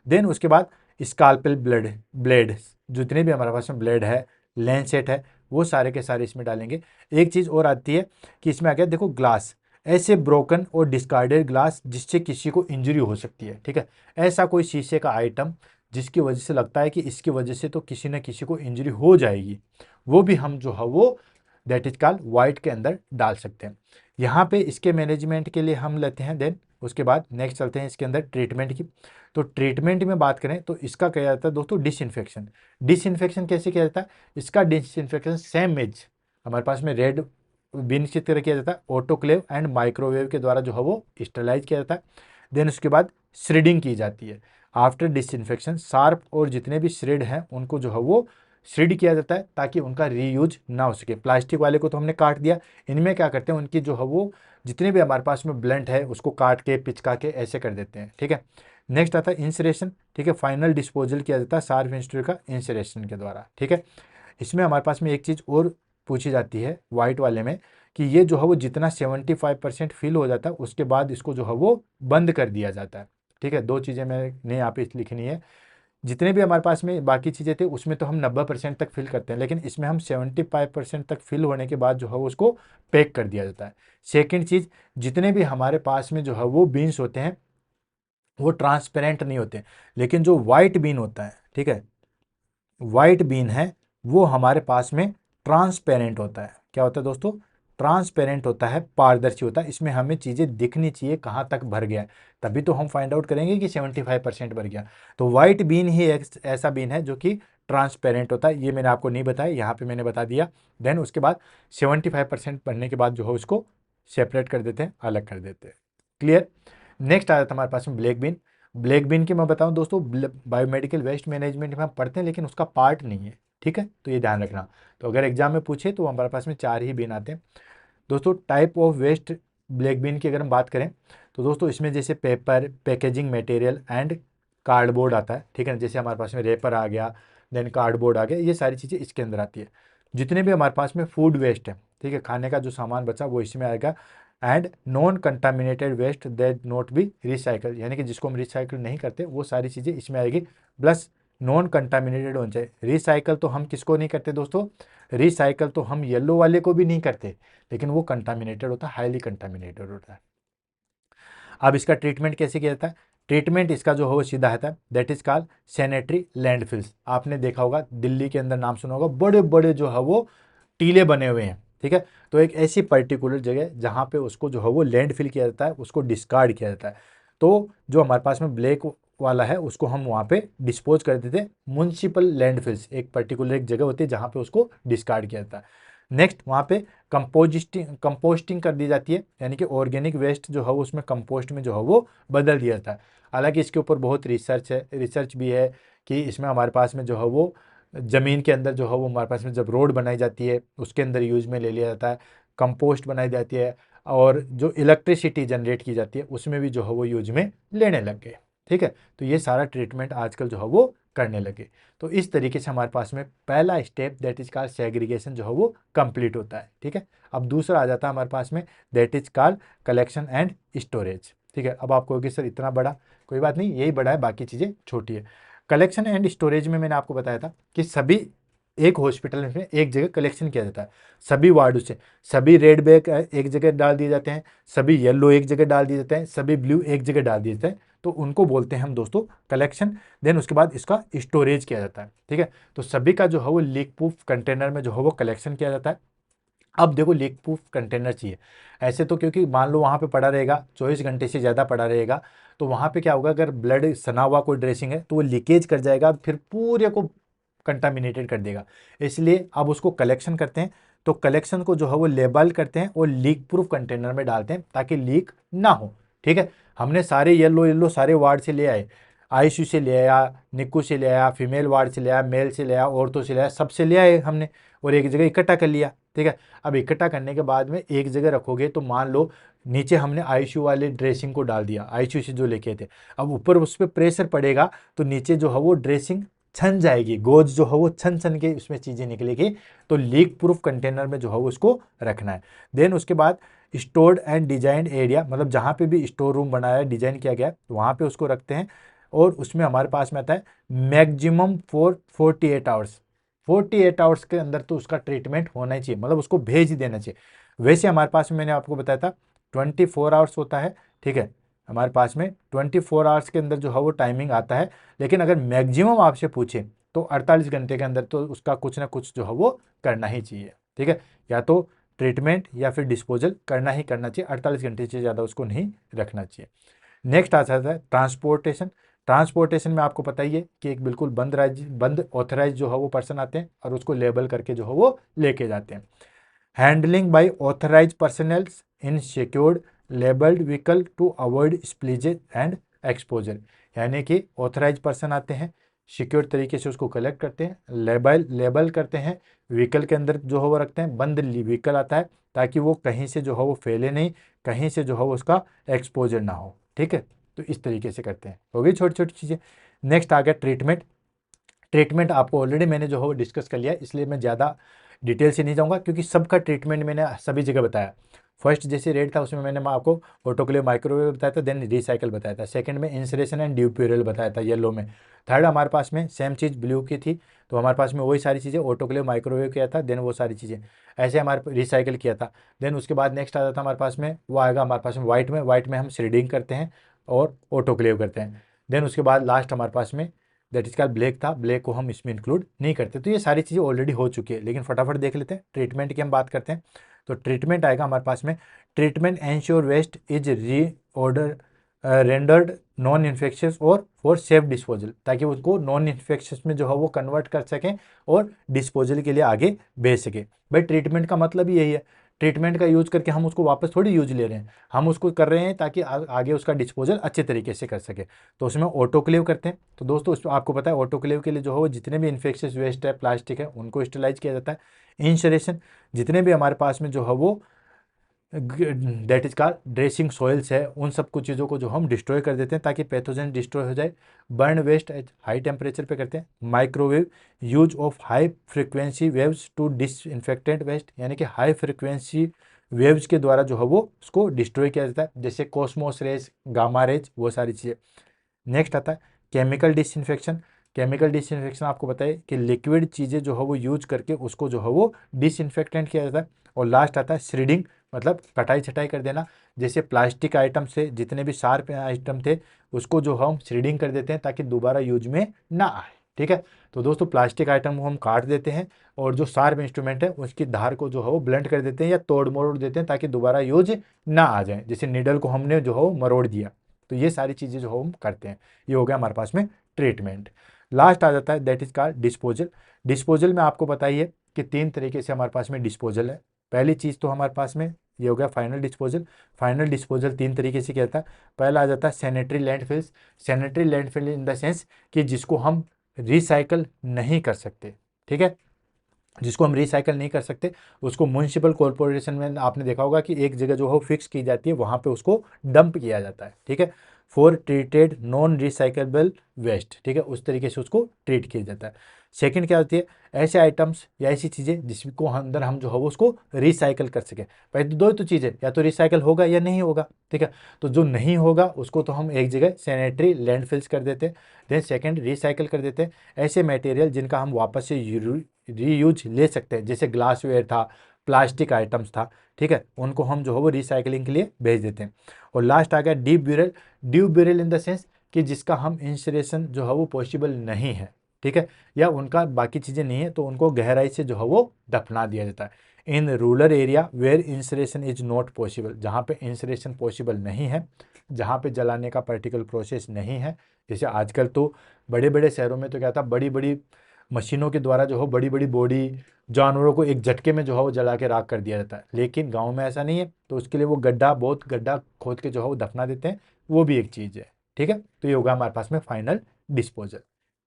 देन उसके बाद स्काल्पेल ब्लेड जितने भी हमारे पास में ब्लेड है, लैंसेट है, वो सारे के सारे इसमें डालेंगे। एक चीज़ और आती है कि इसमें आ गया देखो ग्लास, ऐसे ब्रोकन और डिस्कार्डेड ग्लास जिससे किसी को इंजरी हो सकती है, ठीक है। ऐसा कोई शीशे का आइटम जिसकी वजह से लगता है कि इसकी वजह से तो किसी न किसी को इंजरी हो जाएगी, वो भी हम जो है वो दैट इज कॉल्ड वाइट के अंदर डाल सकते हैं। यहाँ पे इसके मैनेजमेंट के लिए हम लेते हैं। देन उसके बाद नेक्स्ट चलते हैं इसके अंदर ट्रीटमेंट की। तो ट्रीटमेंट में बात करें तो इसका किया जाता है दोस्तों डिसइंफेक्शन। डिसइंफेक्शन कैसे किया जाता है, इसका डिसइंफेक्शन सेम एज हमारे पास में रेड बिन की तरह किया जाता है, ऑटोक्लेव एंड माइक्रोवेव के द्वारा जो है वो स्टरलाइज किया जाता है। देन उसके बाद श्रेडिंग की जाती है। आफ्टर डिसइंफेक्शन शार्प और जितने भी श्रेड हैं उनको जो है वो श्रेड किया जाता है ताकि उनका रीयूज ना हो सके। प्लास्टिक वाले को तो हमने काट दिया, इनमें क्या करते हैं उनकी जो है वो जितने भी हमारे पास में ब्लंट है उसको काट के पिचका के ऐसे कर देते हैं, ठीक है। नेक्स्ट आता है इंसरेशन, ठीक है, फाइनल डिस्पोजल किया जाता है शार्प इंस्ट्रूमेंट का इंसरेशन के द्वारा, ठीक है। इसमें हमारे पास में एक चीज़ और पूछी जाती है वाइट वाले में कि ये जो है वो जितना 75% फिल हो जाता है उसके बाद इसको जो है वो बंद कर दिया जाता है, ठीक है। दो चीज़ें मैंने यहाँ पे लिखनी है, जितने भी हमारे पास में बाकी चीज़ें थे उसमें तो हम 90% तक फिल करते हैं, लेकिन इसमें हम 75% तक फिल होने के बाद जो है उसको पैक कर दिया जाता है। सेकंड चीज़, जितने भी हमारे पास में जो है वो बीन्स होते हैं वो ट्रांसपेरेंट नहीं होते, लेकिन जो वाइट बीन होता है, ठीक है, वाइट बीन है वो हमारे पास में ट्रांसपेरेंट होता है। क्या होता है दोस्तों, ट्रांसपेरेंट होता है, पारदर्शी होता है, इसमें हमें चीज़ें दिखनी चाहिए कहाँ तक भर गया है, तभी तो हम फाइंड आउट करेंगे कि 75% भर गया। तो वाइट बीन ही एक ऐसा बीन है जो कि ट्रांसपेरेंट होता है, ये मैंने आपको नहीं बताया, यहाँ पे मैंने बता दिया। देन उसके बाद 75% भरने के बाद जो है उसको सेपरेट कर देते हैं, अलग कर देते हैं। क्लियर। नेक्स्ट आ जाता है हमारे पास में ब्लैक बीन। ब्लैक बीन की मैं बताऊं दोस्तों, बायोमेडिकल वेस्ट मैनेजमेंट में हम पढ़ते हैं लेकिन उसका पार्ट नहीं है, ठीक है, तो ये ध्यान रखना। तो अगर एग्जाम में पूछे तो हमारे पास में 4 ही बीन आते हैं दोस्तों। Type of waste black bin की अगर हम बात करें तो दोस्तों इसमें जैसे paper, packaging material and cardboard आता है, ठीक है ना, जैसे हमारे पास में रेपर आ गया, देन कार्डबोर्ड आ गया, ये सारी चीज़ें इसके अंदर आती है। जितने भी हमारे पास में फूड वेस्ट है, ठीक है, खाने का जो सामान बचा वो इसमें आएगा। And non contaminated waste that not be recycle, यानी कि जिसको हम रिसाइकल नहीं करते वो सारी चीज़ें इसमें आएगी। प्लस नॉन कंटामिनेटेड होना चाहिए। रिसाइकल तो हम किसको नहीं करते दोस्तों, रिसाइकल तो हम येलो वाले को भी नहीं करते, लेकिन वो कंटामिनेटेड होता है, हाईली कंटामिनेटेड होता है। अब इसका ट्रीटमेंट कैसे किया जाता है, ट्रीटमेंट इसका जो है वो सीधा आता है, that is called sanitary landfills. आपने देखा होगा दिल्ली के अंदर, नाम सुना होगा, बड़े बड़े जो है वो टीले बने हुए हैं, ठीक है। तो एक ऐसी पर्टिकुलर जगह जहाँ पे उसको जो है वो लैंडफिल किया जाता है, उसको डिस्कार्ड किया जाता है। तो जो हमारे पास में ब्लैक वाला है उसको हम वहाँ पे डिस्पोज कर देते हैं। म्युनिसिपल लैंडफिल्स एक पर्टिकुलर एक जगह होती है जहाँ पे उसको डिस्कार्ड किया जाता है। नेक्स्ट वहाँ पे कंपोस्टिंग कर दी जाती है, यानी कि ऑर्गेनिक वेस्ट जो है वो उसमें कंपोस्ट में जो है वो बदल दिया जाता है। हालांकि इसके ऊपर बहुत रिसर्च है, रिसर्च भी है कि इसमें हमारे पास में जो है वो ज़मीन के अंदर जो है वो हमारे पास में जब रोड बनाई जाती है उसके अंदर यूज में ले लिया जाता है, कंपोस्ट बनाई जाती है, और जो इलेक्ट्रिसिटी जनरेट की जाती है उसमें भी जो है वो यूज में लेने लग गए, ठीक है। तो ये सारा ट्रीटमेंट आजकल जो है वो करने लगे। तो इस तरीके से हमारे पास में पहला step that is called segregation जो है वो कंप्लीट होता है, ठीक है। अब दूसरा आ जाता है हमारे पास में, that is called collection and storage, ठीक है। अब आपको होगी सर इतना बड़ा, कोई बात नहीं, यही बड़ा है, बाकी चीज़ें छोटी है। कलेक्शन एंड स्टोरेज में मैंने आपको बताया था कि सभी एक हॉस्पिटल में एक जगह कलेक्शन किया जाता है, सभी वार्डों से। सभी रेड बैग एक जगह डाल दिए जाते हैं, सभी येलो एक जगह डाल दिए जाते हैं, सभी ब्लू एक जगह डाल दिए जाते हैं, तो उनको बोलते हैं हम दोस्तों कलेक्शन। देन उसके बाद इसका स्टोरेज किया जाता है, ठीक है। तो सभी का जो है वो लीक प्रूफ कंटेनर में जो है वो कलेक्शन किया जाता है। अब देखो लीक प्रूफ कंटेनर चाहिए ऐसे तो, क्योंकि मान लो वहाँ पे पड़ा रहेगा 24 घंटे से ज़्यादा पड़ा रहेगा, तो वहाँ पे क्या होगा, अगर ब्लड सना हुआ कोई ड्रेसिंग है तो वो लीकेज कर जाएगा, फिर पूरे को कंटामिनेटेड कर देगा। इसलिए अब उसको कलेक्शन करते हैं, तो कलेक्शन को जो है वो लेबल करते हैं और लीक प्रूफ कंटेनर में डालते हैं ताकि लीक ना हो, ठीक है। हमने सारे येलो येलो सारे वार्ड से ले आए, आईसीयू से ले आया, निक्कू से ले आया, फीमेल वार्ड से ले आया, मेल से ले आया, औरतों से ले आया, सबसे ले आए हमने और एक जगह इकट्ठा कर लिया, ठीक है। अब इकट्ठा करने के बाद में एक जगह रखोगे तो मान लो नीचे हमने आईसीयू वाले ड्रेसिंग को डाल दिया, आईसीयू से जो लेके थे, अब ऊपर उस पर प्रेशर पड़ेगा तो नीचे जो है वो ड्रेसिंग छन जाएगी, गोज जो है वो छन छन के उसमें चीज़ें निकलेगी। तो लीक प्रूफ कंटेनर में जो है उसको रखना है। देन उसके बाद स्टोर्ड एंड डिजाइन एरिया, मतलब जहाँ पे भी स्टोर रूम बनाया है, डिजाइन किया गया है, तो वहाँ पे उसको रखते हैं। और उसमें हमारे पास में आता है मैक्सिमम फॉर 48 आवर्स। 48 आवर्स के अंदर तो उसका ट्रीटमेंट होना ही चाहिए, मतलब उसको भेज ही देना चाहिए। वैसे हमारे पास में मैंने आपको बताया था 24 आवर्स होता है, ठीक है। हमारे पास में 24 आवर्स के अंदर जो है वो टाइमिंग आता है, लेकिन अगर मैक्सिमम आपसे पूछे तो 48 घंटे के अंदर तो उसका कुछ ना कुछ जो है वो करना ही चाहिए, ठीक है। या तो ट्रीटमेंट या फिर डिस्पोजल करना ही करना चाहिए, 48 घंटे से ज़्यादा उसको नहीं रखना चाहिए। नेक्स्ट आ जाता है ट्रांसपोर्टेशन। ट्रांसपोर्टेशन में आपको पता ही है कि एक बिल्कुल बंद ऑथराइज जो है वो पर्सन आते हैं और उसको लेबल करके जो है वो लेके जाते हैं। Handling by authorise personnels in secured labelled vehicle to avoid spillages and exposure, यानी कि ऑथराइज पर्सन आते हैं, सिक्योर तरीके से उसको कलेक्ट करते हैं, लेबल करते हैं, व्हीकल के अंदर जो है वो रखते हैं, बंद व्हीकल आता है ताकि वो कहीं से जो है वो फैले नहीं, कहीं से जो है वो उसका एक्सपोजर ना हो, ठीक है। तो इस तरीके से करते हैं, हो गई छोटी छोटी चीज़ें। नेक्स्ट आ गया ट्रीटमेंट। ट्रीटमेंट आपको ऑलरेडी मैंने जो है वो डिस्कस कर लिया, इसलिए मैं ज़्यादा डिटेल से नहीं जाऊँगा क्योंकि सबका ट्रीटमेंट मैंने सभी जगह बताया। फर्स्ट जैसे रेट था उसमें मैंने आपको ऑटोक्लेव माइक्रोवेव बताया था, देन रिसाइकल बताया था। सेकंड में इंसरेशन एंड ड्यूप्यूरल बताया था येलो में। थर्ड हमारे पास में सेम चीज़ ब्लू की थी, तो हमारे पास में वही सारी चीज़ें, ऑटोक्लेव माइक्रोवेव किया था, देन वो सारी चीज़ें ऐसे हमारे रिसाइकल किया था। देन उसके बाद नेक्स्ट आ जाता हमारे पास में, वो आएगा हमारे पास में वाइट में हम श्रेडिंग करते हैं और ऑटोक्लेव करते हैं। देन उसके बाद लास्ट हमारे पास में दैट इज कॉल्ड ब्लैक था, ब्लैक को हम इसमें इंक्लूड नहीं करते। तो ये सारी चीज़ें ऑलरेडी हो चुकी है, लेकिन फटाफट देख लेते हैं ट्रीटमेंट की हम बात करते हैं। तो ट्रीटमेंट आएगा हमारे पास में, treatment ensure waste is re order rendered non infectious और फॉर सेफ डिस्पोजल, ताकि उसको नॉन इन्फेक्शियस में जो है वो कन्वर्ट कर सकें और डिस्पोजल के लिए आगे भेज सके। भाई ट्रीटमेंट का मतलब ही यही है, ट्रीटमेंट का यूज करके हम उसको वापस थोड़ी यूज ले रहे हैं, हम उसको कर रहे हैं ताकि आगे उसका डिस्पोजल अच्छे तरीके से कर सके। तो उसमें ऑटोक्लेव करते हैं। तो दोस्तों आपको पता है ऑटोक्लेव के लिए जो है वो जितने भी इन्फेक्शियस वेस्ट है, प्लास्टिक है, उनको स्टरलाइज किया जाता है। इंसरेशन, जितने भी हमारे पास में जो है वो दैट इज का ड्रेसिंग सॉइल्स है, उन सब कुछ चीज़ों को जो हम डिस्ट्रॉय कर देते हैं ताकि पैथोजन डिस्ट्रॉय हो जाए। बर्न वेस्ट हाई टेम्परेचर पे करते हैं। Microwave, use of high frequency waves to disinfectant waste, यानी कि हाई फ्रिक्वेंसी वेव्स के द्वारा जो है वो उसको डिस्ट्रॉय किया जाता है, जैसे कॉस्मोस रेज, गामा रेज, वो सारी चीज़ें। नेक्स्ट आता है केमिकल डिसइंफेक्शन। केमिकल डिसइंफेक्शन आपको बताइए कि लिक्विड चीज़ें जो है वो यूज करके उसको जो है वो डिसइंफेक्टेंट किया जाता है। और लास्ट आता है श्रीडिंग, मतलब कटाई छटाई कर देना। जैसे प्लास्टिक आइटम से जितने भी शार्प आइटम थे उसको जो हम श्रीडिंग कर देते हैं ताकि दोबारा यूज में ना आए। ठीक है, तो दोस्तों प्लास्टिक आइटम को हम काट देते हैं और जो शार्प इंस्ट्रूमेंट है उसकी धार को जो है वो ब्लंट कर देते हैं या तोड़ मरोड़ देते हैं ताकि दोबारा यूज ना आ जाए। जैसे नीडल को हमने जो है वो मरोड़ दिया, तो ये सारी चीज़ें जो हम करते हैं। ये हो गया हमारे पास में ट्रीटमेंट। लास्ट आ जाता है दैट इज का डिस्पोजल। डिस्पोजल में आपको बताइए कि 3 तरीके से हमारे पास में डिस्पोजल है। पहली चीज़ तो हमारे पास में ये हो गया फाइनल डिस्पोजल। फाइनल डिस्पोजल 3 तरीके से कहता है। पहला आ जाता है sanitary landfills. Sanitary landfill in the sense कि जिसको हम रिसाइकल नहीं कर सकते। ठीक है, जिसको हम रिसाइकल नहीं कर सकते उसको म्युनिसिपल कॉरपोरेशन में आपने देखा होगा कि एक जगह जो है फिक्स की जाती है, वहाँ पे उसको डंप किया जाता है। ठीक है, for treated non recyclable waste, ठीक है, उस तरीके से उसको ट्रीट किया जाता है। सेकंड क्या होती है, ऐसे आइटम्स या ऐसी चीज़ें जिसको अंदर हम जो है वो उसको रिसाइकल कर सके। पहले तो दो ही तो चीज़ें, या तो रिसाइकल होगा या नहीं होगा। ठीक है, तो जो नहीं होगा उसको तो हम एक जगह सैनिटरी लैंडफिल्स कर देते हैं। देन सेकंड रिसाइकल कर देते हैं ऐसे मटेरियल जिनका हम वापस से रीयूज ले सकते हैं, जैसे ग्लासवेयर था, प्लास्टिक आइटम्स था। ठीक है, उनको हम जो है वो रिसाइकलिंग के लिए भेज देते हैं। और लास्ट आ गया deep burial. Deep burial in the sense कि जिसका हम इंसरेशन जो है वो पॉसिबल नहीं है। ठीक है, या उनका बाकी चीज़ें नहीं है तो उनको गहराई से जो है वो दफना दिया जाता है। In rural area where incineration is not possible, जहाँ पे इंसरेशन पॉसिबल नहीं है, जहाँ पे जलाने का प्रैक्टिकल प्रोसेस नहीं है। जैसे आजकल तो बड़े बड़े शहरों में तो क्या था, बड़ी बड़ी मशीनों के द्वारा जो हो बड़ी बड़ी बॉडी जानवरों को एक झटके में जो है वो जला के राख कर दिया जाता है, लेकिन गांव में ऐसा नहीं है। तो उसके लिए वो बहुत गड्ढा खोद के जो है वो दफना देते हैं, वो भी एक चीज़ है। ठीक है, तो ये होगा हमारे पास में फाइनल डिस्पोजल।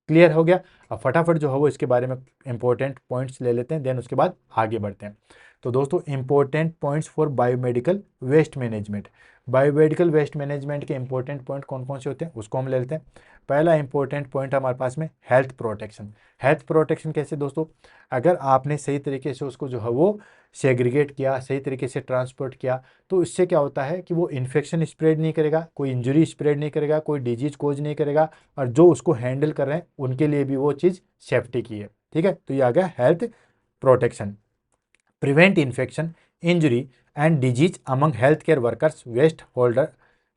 क्लियर हो गया। अब फटाफट जो है वो इसके बारे में इंपॉर्टेंट पॉइंट्स ले लेते हैं, देन उसके बाद आगे बढ़ते हैं। तो दोस्तों important points for biomedical waste management. Biomedical waste management के इंपॉर्टेंट पॉइंट कौन कौन से होते हैं उसको हम ले लेते हैं। पहला इंपॉर्टेंट पॉइंट हमारे पास में हेल्थ प्रोटेक्शन। हेल्थ प्रोटेक्शन कैसे दोस्तों, अगर आपने सही तरीके से उसको जो है वो सेग्रीगेट किया, सही तरीके से ट्रांसपोर्ट किया, तो इससे क्या होता है कि वो इन्फेक्शन स्प्रेड नहीं करेगा, कोई इंजरी स्प्रेड नहीं करेगा, कोई डिजीज कोज नहीं करेगा, और जो उसको हैंडल कर रहे हैं उनके लिए भी वो चीज़ सेफ्टी की है। ठीक है, तो ये आ गया health protection. Prevent infection, injury and disease among health care workers, waste holder,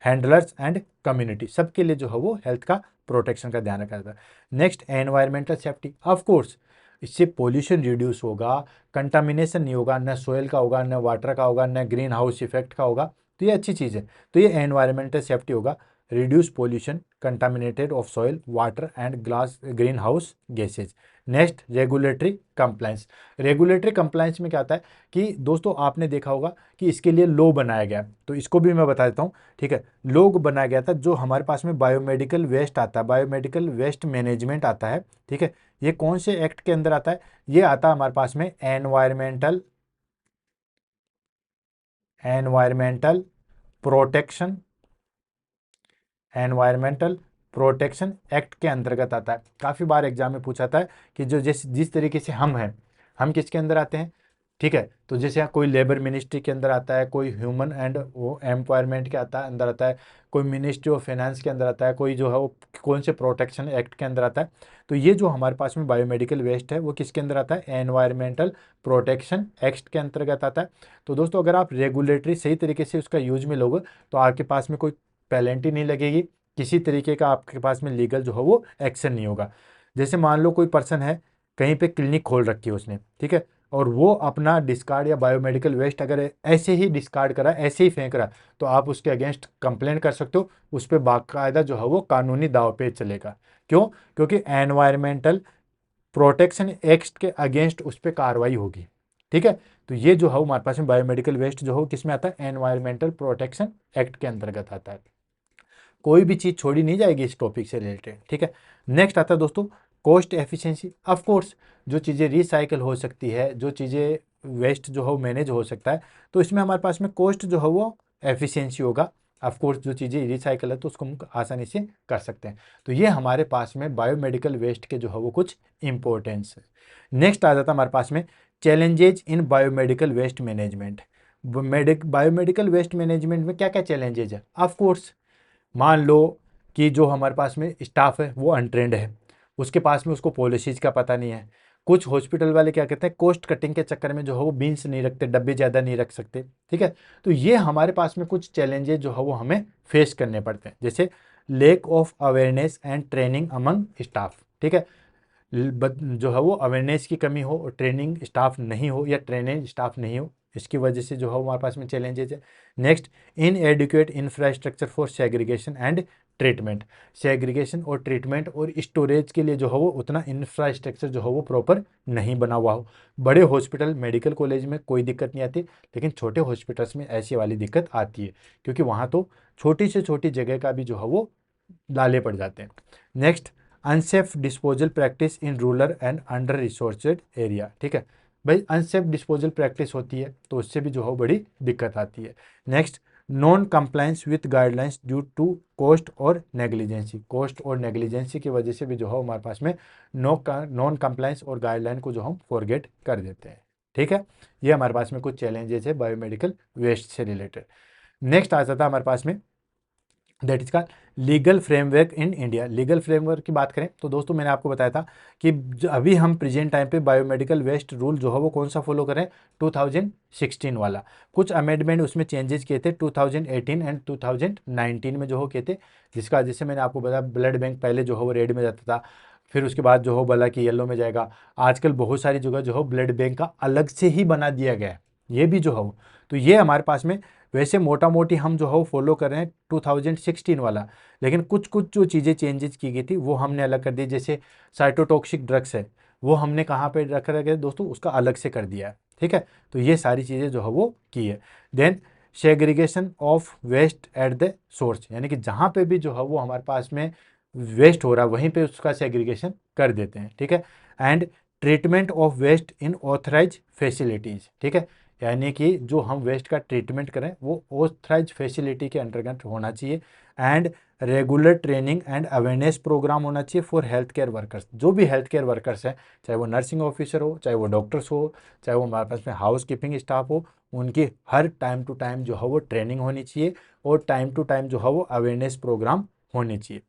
handlers and community, सबके लिए जो है वो हेल्थ का प्रोटेक्शन का ध्यान रखा जाता है। Next environmental safety, of course इससे पोल्यूशन रिड्यूस होगा, कंटामिनेशन नहीं होगा, न सोयल का होगा, न वाटर का होगा, न ग्रीन हाउस इफेक्ट का होगा, तो ये अच्छी चीज़ है। तो ये एनवायरमेंटल सेफ्टी होगा, reduce pollution contaminated of soil, water and glass green house gases. Next regulatory compliance. Regulatory compliance में क्या आता है कि दोस्तों आपने देखा होगा कि इसके लिए लॉ बनाया गया, तो इसको भी मैं बता देता हूँ। ठीक है, लॉ बनाया गया था जो हमारे पास में बायोमेडिकल वेस्ट आता है, बायोमेडिकल वेस्ट मैनेजमेंट आता है। ठीक है, ये कौन से एक्ट के अंदर आता है, ये आता है हमारे पास में environmental protection environmental protection act के अंतर्गत आता है। काफ़ी बार एग्जाम में पूछा था कि जो जिस तरीके से हम हैं, हम किसके अंदर आते हैं। ठीक है, तो जैसे यहाँ कोई लेबर मिनिस्ट्री के अंदर आता है, कोई ह्यूमन एंड वो एम्प्लॉयमेंट के अंदर आता है, कोई मिनिस्ट्री ऑफ फाइनेंस के अंदर आता है, कोई जो है वो कौन से प्रोटेक्शन एक्ट के अंदर आता है। तो ये जो हमारे पास में बायोमेडिकल वेस्ट है वो किसके अंदर आता है, एनवायरमेंटल प्रोटेक्शन एक्ट के अंतर्गत आता है। तो दोस्तों अगर आप रेगुलेटरी सही तरीके से उसका यूज में लोगे तो आपके पास में कोई पेनल्टी नहीं लगेगी, किसी तरीके का आपके पास में लीगल जो है वो एक्शन नहीं होगा। जैसे मान लो कोई पर्सन है, कहीं पे क्लिनिक खोल रखी है उसने, ठीक है, और वो अपना डिस्कार्ड या बायोमेडिकल वेस्ट अगर ऐसे ही डिस्कार्ड करा, ऐसे ही फेंक रहा, तो आप उसके अगेंस्ट कंप्लेंट कर सकते हो, उस पर बाकायदा जो है वो कानूनी दांवपेच चलेगा। क्यों, क्योंकि एनवायरमेंटल प्रोटेक्शन एक्ट के अगेंस्ट उस पर कार्रवाई होगी। ठीक है, तो ये जो है वो हमारे पास में बायोमेडिकल वेस्ट जो हो किस में आता है, एनवायरमेंटल प्रोटेक्शन एक्ट के अंतर्गत आता है। कोई भी चीज़ छोड़ी नहीं जाएगी इस टॉपिक से रिलेटेड, ठीक है। नेक्स्ट आता है दोस्तों कॉस्ट एफिशिएंसी। ऑफ कोर्स जो चीज़ें रिसाइकल हो सकती है, जो चीज़ें वेस्ट जो है मैनेज हो सकता है, तो इसमें हमारे पास में कॉस्ट जो है वो एफिशिएंसी होगा। ऑफ कोर्स जो चीज़ें रिसाइकल है तो उसको हम आसानी से कर सकते हैं। तो ये हमारे पास में बायोमेडिकल वेस्ट के जो है वो कुछ इंपॉर्टेंस है। नेक्स्ट आ जाता है हमारे पास में challenges in biomedical waste management. Biomedical waste management में क्या क्या चैलेंजेज है। ऑफ कोर्स मान लो कि जो हमारे पास में स्टाफ है वो अनट्रेंड है, उसके पास में उसको पॉलिसीज का पता नहीं है। कुछ हॉस्पिटल वाले क्या कहते हैं, कॉस्ट कटिंग के चक्कर में जो है वो बीन्स नहीं रखते, डब्बे ज़्यादा नहीं रख सकते, ठीक है। तो ये हमारे पास में कुछ चैलेंजेस जो है वो हमें फेस करने पड़ते हैं, जैसे lake of awareness and training among staff, ठीक है। जो है वो अवेयरनेस की कमी हो और ट्रेनिंग स्टाफ नहीं हो या ट्रेनिंग स्टाफ नहीं हो, इसकी वजह से जो है हमारे पास में चैलेंजेस है। Next inadequate infrastructure for segregation and treatment. Segregation और ट्रीटमेंट और स्टोरेज के लिए जो है वो उतना इंफ्रास्ट्रक्चर जो है वो प्रॉपर नहीं बना हुआ हो। बड़े हॉस्पिटल मेडिकल कॉलेज में कोई दिक्कत नहीं आती, लेकिन छोटे हॉस्पिटल्स में ऐसी वाली दिक्कत आती है, क्योंकि वहाँ तो छोटी से छोटी जगह का भी जो है वो लाले पड़ जाते हैं। Next unsafe disposal practice in rural and under resourced area, ठीक है। भाई अनसेफ डिस्पोजल प्रैक्टिस होती है तो उससे भी जो है बड़ी दिक्कत आती है। Next non compliance with guidelines due to cost और नेग्लिजेंसी। कॉस्ट और नेग्लिजेंसी की वजह से भी जो है हमारे पास में नॉन कंप्लायंस और गाइडलाइन को जो हम फॉरगेट कर देते हैं, ठीक है। ये हमारे पास में कुछ चैलेंजेस है बायोमेडिकल वेस्ट से रिलेटेड। नेक्स्ट आ जाता है हमारे पास में दैट इज का legal framework in India. Legal framework की बात करें तो दोस्तों मैंने आपको बताया था कि अभी हम प्रेजेंट टाइम पे बायोमेडिकल वेस्ट रूल जो है वो कौन सा फॉलो करें, 2016 वाला। कुछ अमेंडमेंट उसमें चेंजेस किए थे 2018 एंड 2019 में जो हो किए थे, जिसका जैसे मैंने आपको बताया ब्लड बैंक पहले जो है वो रेड में जाता था, फिर उसके बाद जो हो बोला कि येलो में जाएगा। आजकल बहुत सारी जगह जो हो ब्लड बैंक का अलग से ही बना दिया गया है, ये भी जो हो। तो ये हमारे पास में वैसे मोटा मोटी हम जो है वो फॉलो कर रहे हैं 2016 वाला, लेकिन कुछ कुछ जो चीज़ें चेंजेस की गई थी वो हमने अलग कर दी। जैसे साइटोटॉक्सिक ड्रग्स है वो हमने कहाँ पे रखा गया दोस्तों, उसका अलग से कर दिया है, ठीक है। तो ये सारी चीज़ें जो है वो की है। Then segregation of waste at the source, यानी कि जहाँ पे भी जो है वो हमारे पास में वेस्ट हो रहा है वहीं पे उसका सेग्रीगेशन कर देते हैं, ठीक है। And treatment of waste in authorise facilities, ठीक है। यानी कि जो हम वेस्ट का ट्रीटमेंट करें वो ऑथराइज फैसिलिटी के अंतर्गत होना चाहिए। And regular training and awareness programme होना चाहिए फॉर हेल्थ केयर वर्कर्स। जो भी हेल्थ केयर वर्कर्स हैं, चाहे वो नर्सिंग ऑफिसर हो, चाहे वो डॉक्टर्स हो, चाहे वो हमारे पास में हाउस कीपिंग स्टाफ हो, उनकी हर टाइम टू टाइम जो है वो ट्रेनिंग होनी चाहिए और टाइम टू टाइम जो है वो अवेयरनेस प्रोग्राम होनी चाहिए।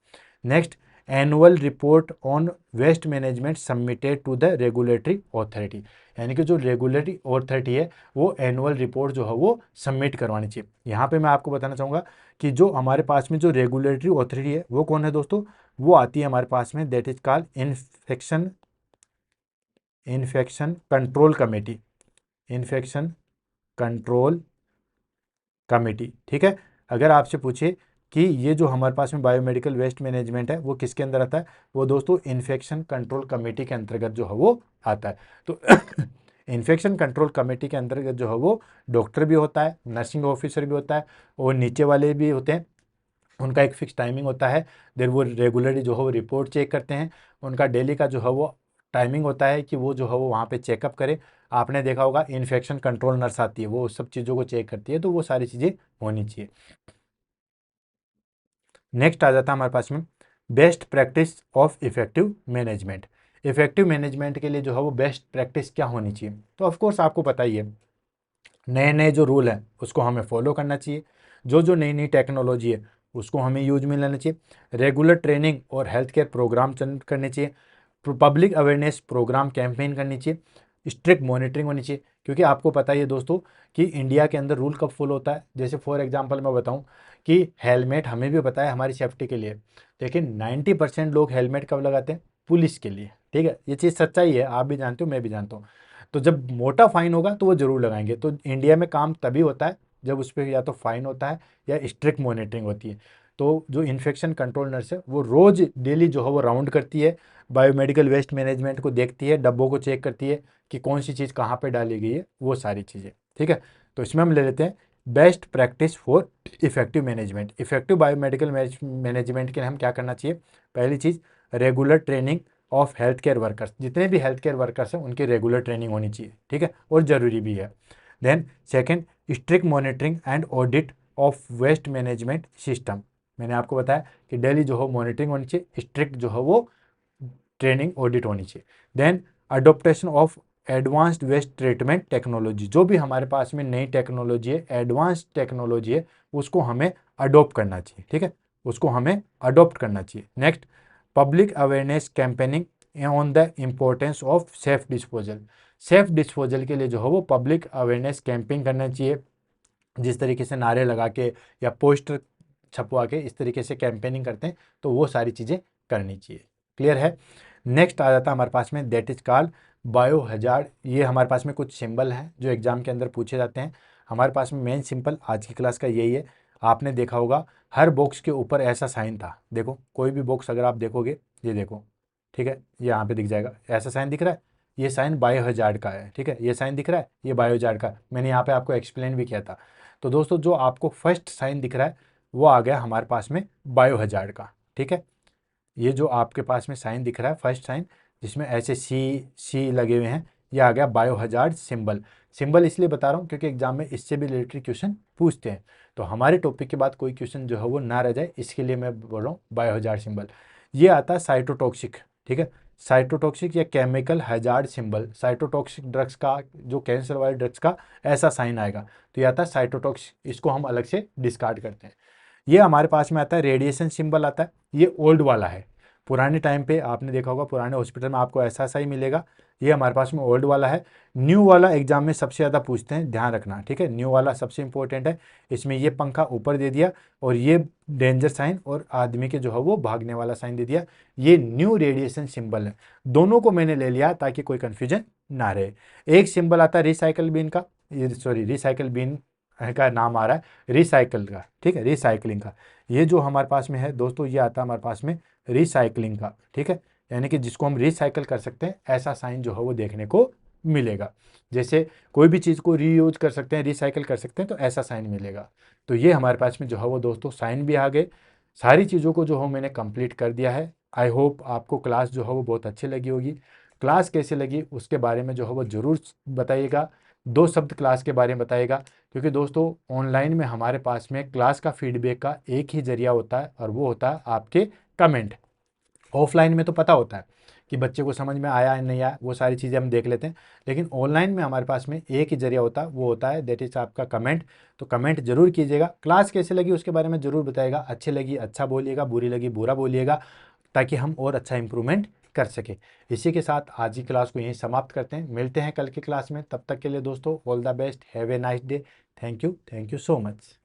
Next annual report on waste management submitted to the regulatory authority, यानी कि जो रेगुलेटरी ऑथोरिटी है वो एनुअल रिपोर्ट जो है वो सबमिट करवानी चाहिए। यहाँ पे मैं आपको बताना चाहूँगा कि जो हमारे पास में जो रेगुलेटरी ऑथोरिटी है वो कौन है दोस्तों, वो आती है हमारे पास में that is called infection control committee. Infection control committee, ठीक है। अगर आपसे पूछे कि ये जो हमारे पास में बायोमेडिकल वेस्ट मैनेजमेंट है वो किसके अंदर आता है, वो दोस्तों इन्फेक्शन कंट्रोल कमेटी के अंतर्गत जो है वो आता है। तो इन्फेक्शन कंट्रोल कमेटी के अंतर्गत जो है वो डॉक्टर भी होता है, नर्सिंग ऑफिसर भी होता है और नीचे वाले भी होते हैं। उनका एक फिक्स टाइमिंग होता है, देर वो रेगुलरली जो है वो रिपोर्ट चेक करते हैं। उनका डेली का जो है वो टाइमिंग होता है कि वो जो है वो वहाँ पे चेकअप करे। आपने देखा होगा इन्फेक्शन कंट्रोल नर्स आती है, वो सब चीज़ों को चेक करती है, तो वो सारी चीज़ें होनी चाहिए। नेक्स्ट आ जाता है हमारे पास में best practice of effective management. Effective management के लिए जो है वो बेस्ट प्रैक्टिस क्या होनी चाहिए, तो ऑफ कोर्स आपको पता ही है नए नए जो रूल हैं उसको हमें फॉलो करना चाहिए। जो जो नई नई टेक्नोलॉजी है उसको हमें यूज में लेना चाहिए। रेगुलर ट्रेनिंग और हेल्थ केयर प्रोग्राम करने चाहिए। पब्लिक अवेयरनेस प्रोग्राम कैंपेन करनी चाहिए। स्ट्रिक्ट मॉनिटरिंग होनी चाहिए, क्योंकि आपको पता ही है दोस्तों कि इंडिया के अंदर रूल कब फॉलो होता है। जैसे फॉर एग्जांपल मैं बताऊं कि हेलमेट हमें भी पता है हमारी सेफ्टी के लिए, लेकिन 90% लोग हेलमेट कब लगाते हैं, पुलिस के लिए, ठीक है। ये चीज़ सच्चाई है, आप भी जानते हो मैं भी जानता हूँ। तो जब मोटा फाइन होगा तो वो जरूर लगाएंगे। तो इंडिया में काम तभी होता है जब उस पर या तो फाइन होता है या स्ट्रिक्ट मॉनिटरिंग होती है। तो जो इन्फेक्शन कंट्रोल नर्स है वो रोज़ डेली जो है वो राउंड करती है, बायोमेडिकल वेस्ट मैनेजमेंट को देखती है, डब्बों को चेक करती है कि कौन सी चीज़ कहाँ पे डाली गई है, वो सारी चीज़ें। ठीक है, तो इसमें हम ले लेते हैं best practice for effective management. Effective biomedical management के लिए हम क्या करना चाहिए? पहली चीज़, regular training of health care workers. जितने भी हेल्थ केयर वर्कर्स हैं उनकी रेगुलर ट्रेनिंग होनी चाहिए, ठीक है, और ज़रूरी भी है। Then second, strict monitoring and audit of waste management system. मैंने आपको बताया कि डेली जो हो मॉनिटरिंग होनी चाहिए, स्ट्रिक्ट जो है वो ट्रेनिंग ऑडिट होनी चाहिए। Then adoption of advanced waste treatment technology. जो भी हमारे पास में नई टेक्नोलॉजी है, एडवांस टेक्नोलॉजी है, उसको हमें अडोप्ट करना चाहिए, ठीक है, उसको हमें अडोप्ट करना चाहिए। Next, public awareness campaigning on the importance of safe disposal. Safe disposal के लिए जो है वो पब्लिक अवेयरनेस कैंपेन करना चाहिए, जिस तरीके से नारे लगा के या पोस्टर छपवा के इस तरीके से कैंपेनिंग करते हैं, तो वो सारी चीज़ें करनी चाहिए। क्लियर है? नेक्स्ट आ जाता है हमारे पास में that is called bio hazard. ये हमारे पास में कुछ सिंबल हैं जो एग्जाम के अंदर पूछे जाते हैं। हमारे पास में मेन सिंपल आज की क्लास का यही है। आपने देखा होगा हर बॉक्स के ऊपर ऐसा साइन था। देखो कोई भी बॉक्स अगर आप देखोगे, ये देखो, ठीक है, ये यहाँ पे दिख जाएगा, ऐसा साइन दिख रहा है, ये साइन बायो हजार्ड का है, ठीक है, ये साइन दिख रहा है, ये बायो हजार्ड का। मैंने यहाँ पे आपको एक्सप्लेन भी किया था। तो दोस्तों जो आपको फर्स्ट साइन दिख रहा है वो आ गया हमारे पास में बायो हजार्ड का, ठीक है। ये जो आपके पास में साइन दिख रहा है फर्स्ट साइन, जिसमें ऐसे सी लगे हुए हैं, ये आ गया बायो हजार्ड सिंबल। सिंबल इसलिए बता रहा हूँ क्योंकि एग्जाम में इससे भी रिलेटेड क्वेश्चन पूछते हैं, तो हमारे टॉपिक के बाद कोई क्वेश्चन जो है वो ना रह जाए, इसके लिए मैं बोल रहा हूँ बायो हजार्ड सिंबल। ये आता है साइटोटॉक्सिक, ठीक है, साइटोटॉक्सिक या chemical hazard symbol. Cytotoxic drugs का, जो कैंसर वाले ड्रग्स का ऐसा साइन आएगा, तो ये आता है साइटोटॉक्सिक, इसको हम अलग से डिस्कार्ड करते हैं। ये हमारे पास में आता है रेडिएशन सिंबल आता है, ये ओल्ड वाला है। पुराने टाइम पे आपने देखा होगा पुराने हॉस्पिटल में आपको ऐसा सा ही मिलेगा, ये हमारे पास में ओल्ड वाला है। न्यू वाला एग्जाम में सबसे ज़्यादा पूछते हैं, ध्यान रखना, ठीक है, न्यू वाला सबसे इंपॉर्टेंट है। इसमें ये पंखा ऊपर दे दिया और ये डेंजर साइन और आदमी के जो है वो भागने वाला साइन दे दिया, ये न्यू रेडिएशन सिंबल है। दोनों को मैंने ले लिया ताकि कोई कन्फ्यूजन ना रहे। एक सिंबल आता है रिसाइकल बिन का, सॉरी रिसाइकल बिन का नाम आ रहा है रिसाइकल का, ठीक है, रिसाइकलिंग का। ये जो हमारे पास में है दोस्तों, ये आता है हमारे पास में रिसाइकलिंग का, ठीक है, यानी कि जिसको हम रिसाइकल कर सकते हैं, ऐसा साइन जो है वो देखने को मिलेगा। जैसे कोई भी चीज़ को रीयूज कर सकते हैं, रिसाइकल कर सकते हैं, तो ऐसा साइन मिलेगा। तो ये हमारे पास में जो है वो दोस्तों साइन भी आ गए। सारी चीज़ों को जो है मैंने कंप्लीट कर दिया है। आई होप आपको क्लास जो है वो बहुत अच्छी लगी होगी। क्लास कैसे लगी उसके बारे में जो है वो ज़रूर बताइएगा, 2 शब्द क्लास के बारे में बताइएगा, क्योंकि दोस्तों ऑनलाइन में हमारे पास में क्लास का फीडबैक का एक ही जरिया होता है और वो होता है आपके कमेंट। ऑफलाइन में तो पता होता है कि बच्चे को समझ में आया या नहीं आया, वो सारी चीज़ें हम देख लेते हैं, लेकिन ऑनलाइन में हमारे पास में एक ही जरिया होता है, वो होता है दैट इज़ आपका कमेंट। तो कमेंट जरूर कीजिएगा, क्लास कैसे लगी उसके बारे में जरूर बताइएगा, अच्छी लगी अच्छा बोलिएगा, बुरी लगी बुरा बोलिएगा, ताकि हम और अच्छा इंप्रूवमेंट कर सके। इसी के साथ आज की क्लास को यहीं समाप्त करते हैं, मिलते हैं कल की क्लास में। तब तक के लिए दोस्तों all the best, have a nice day, thank you so much.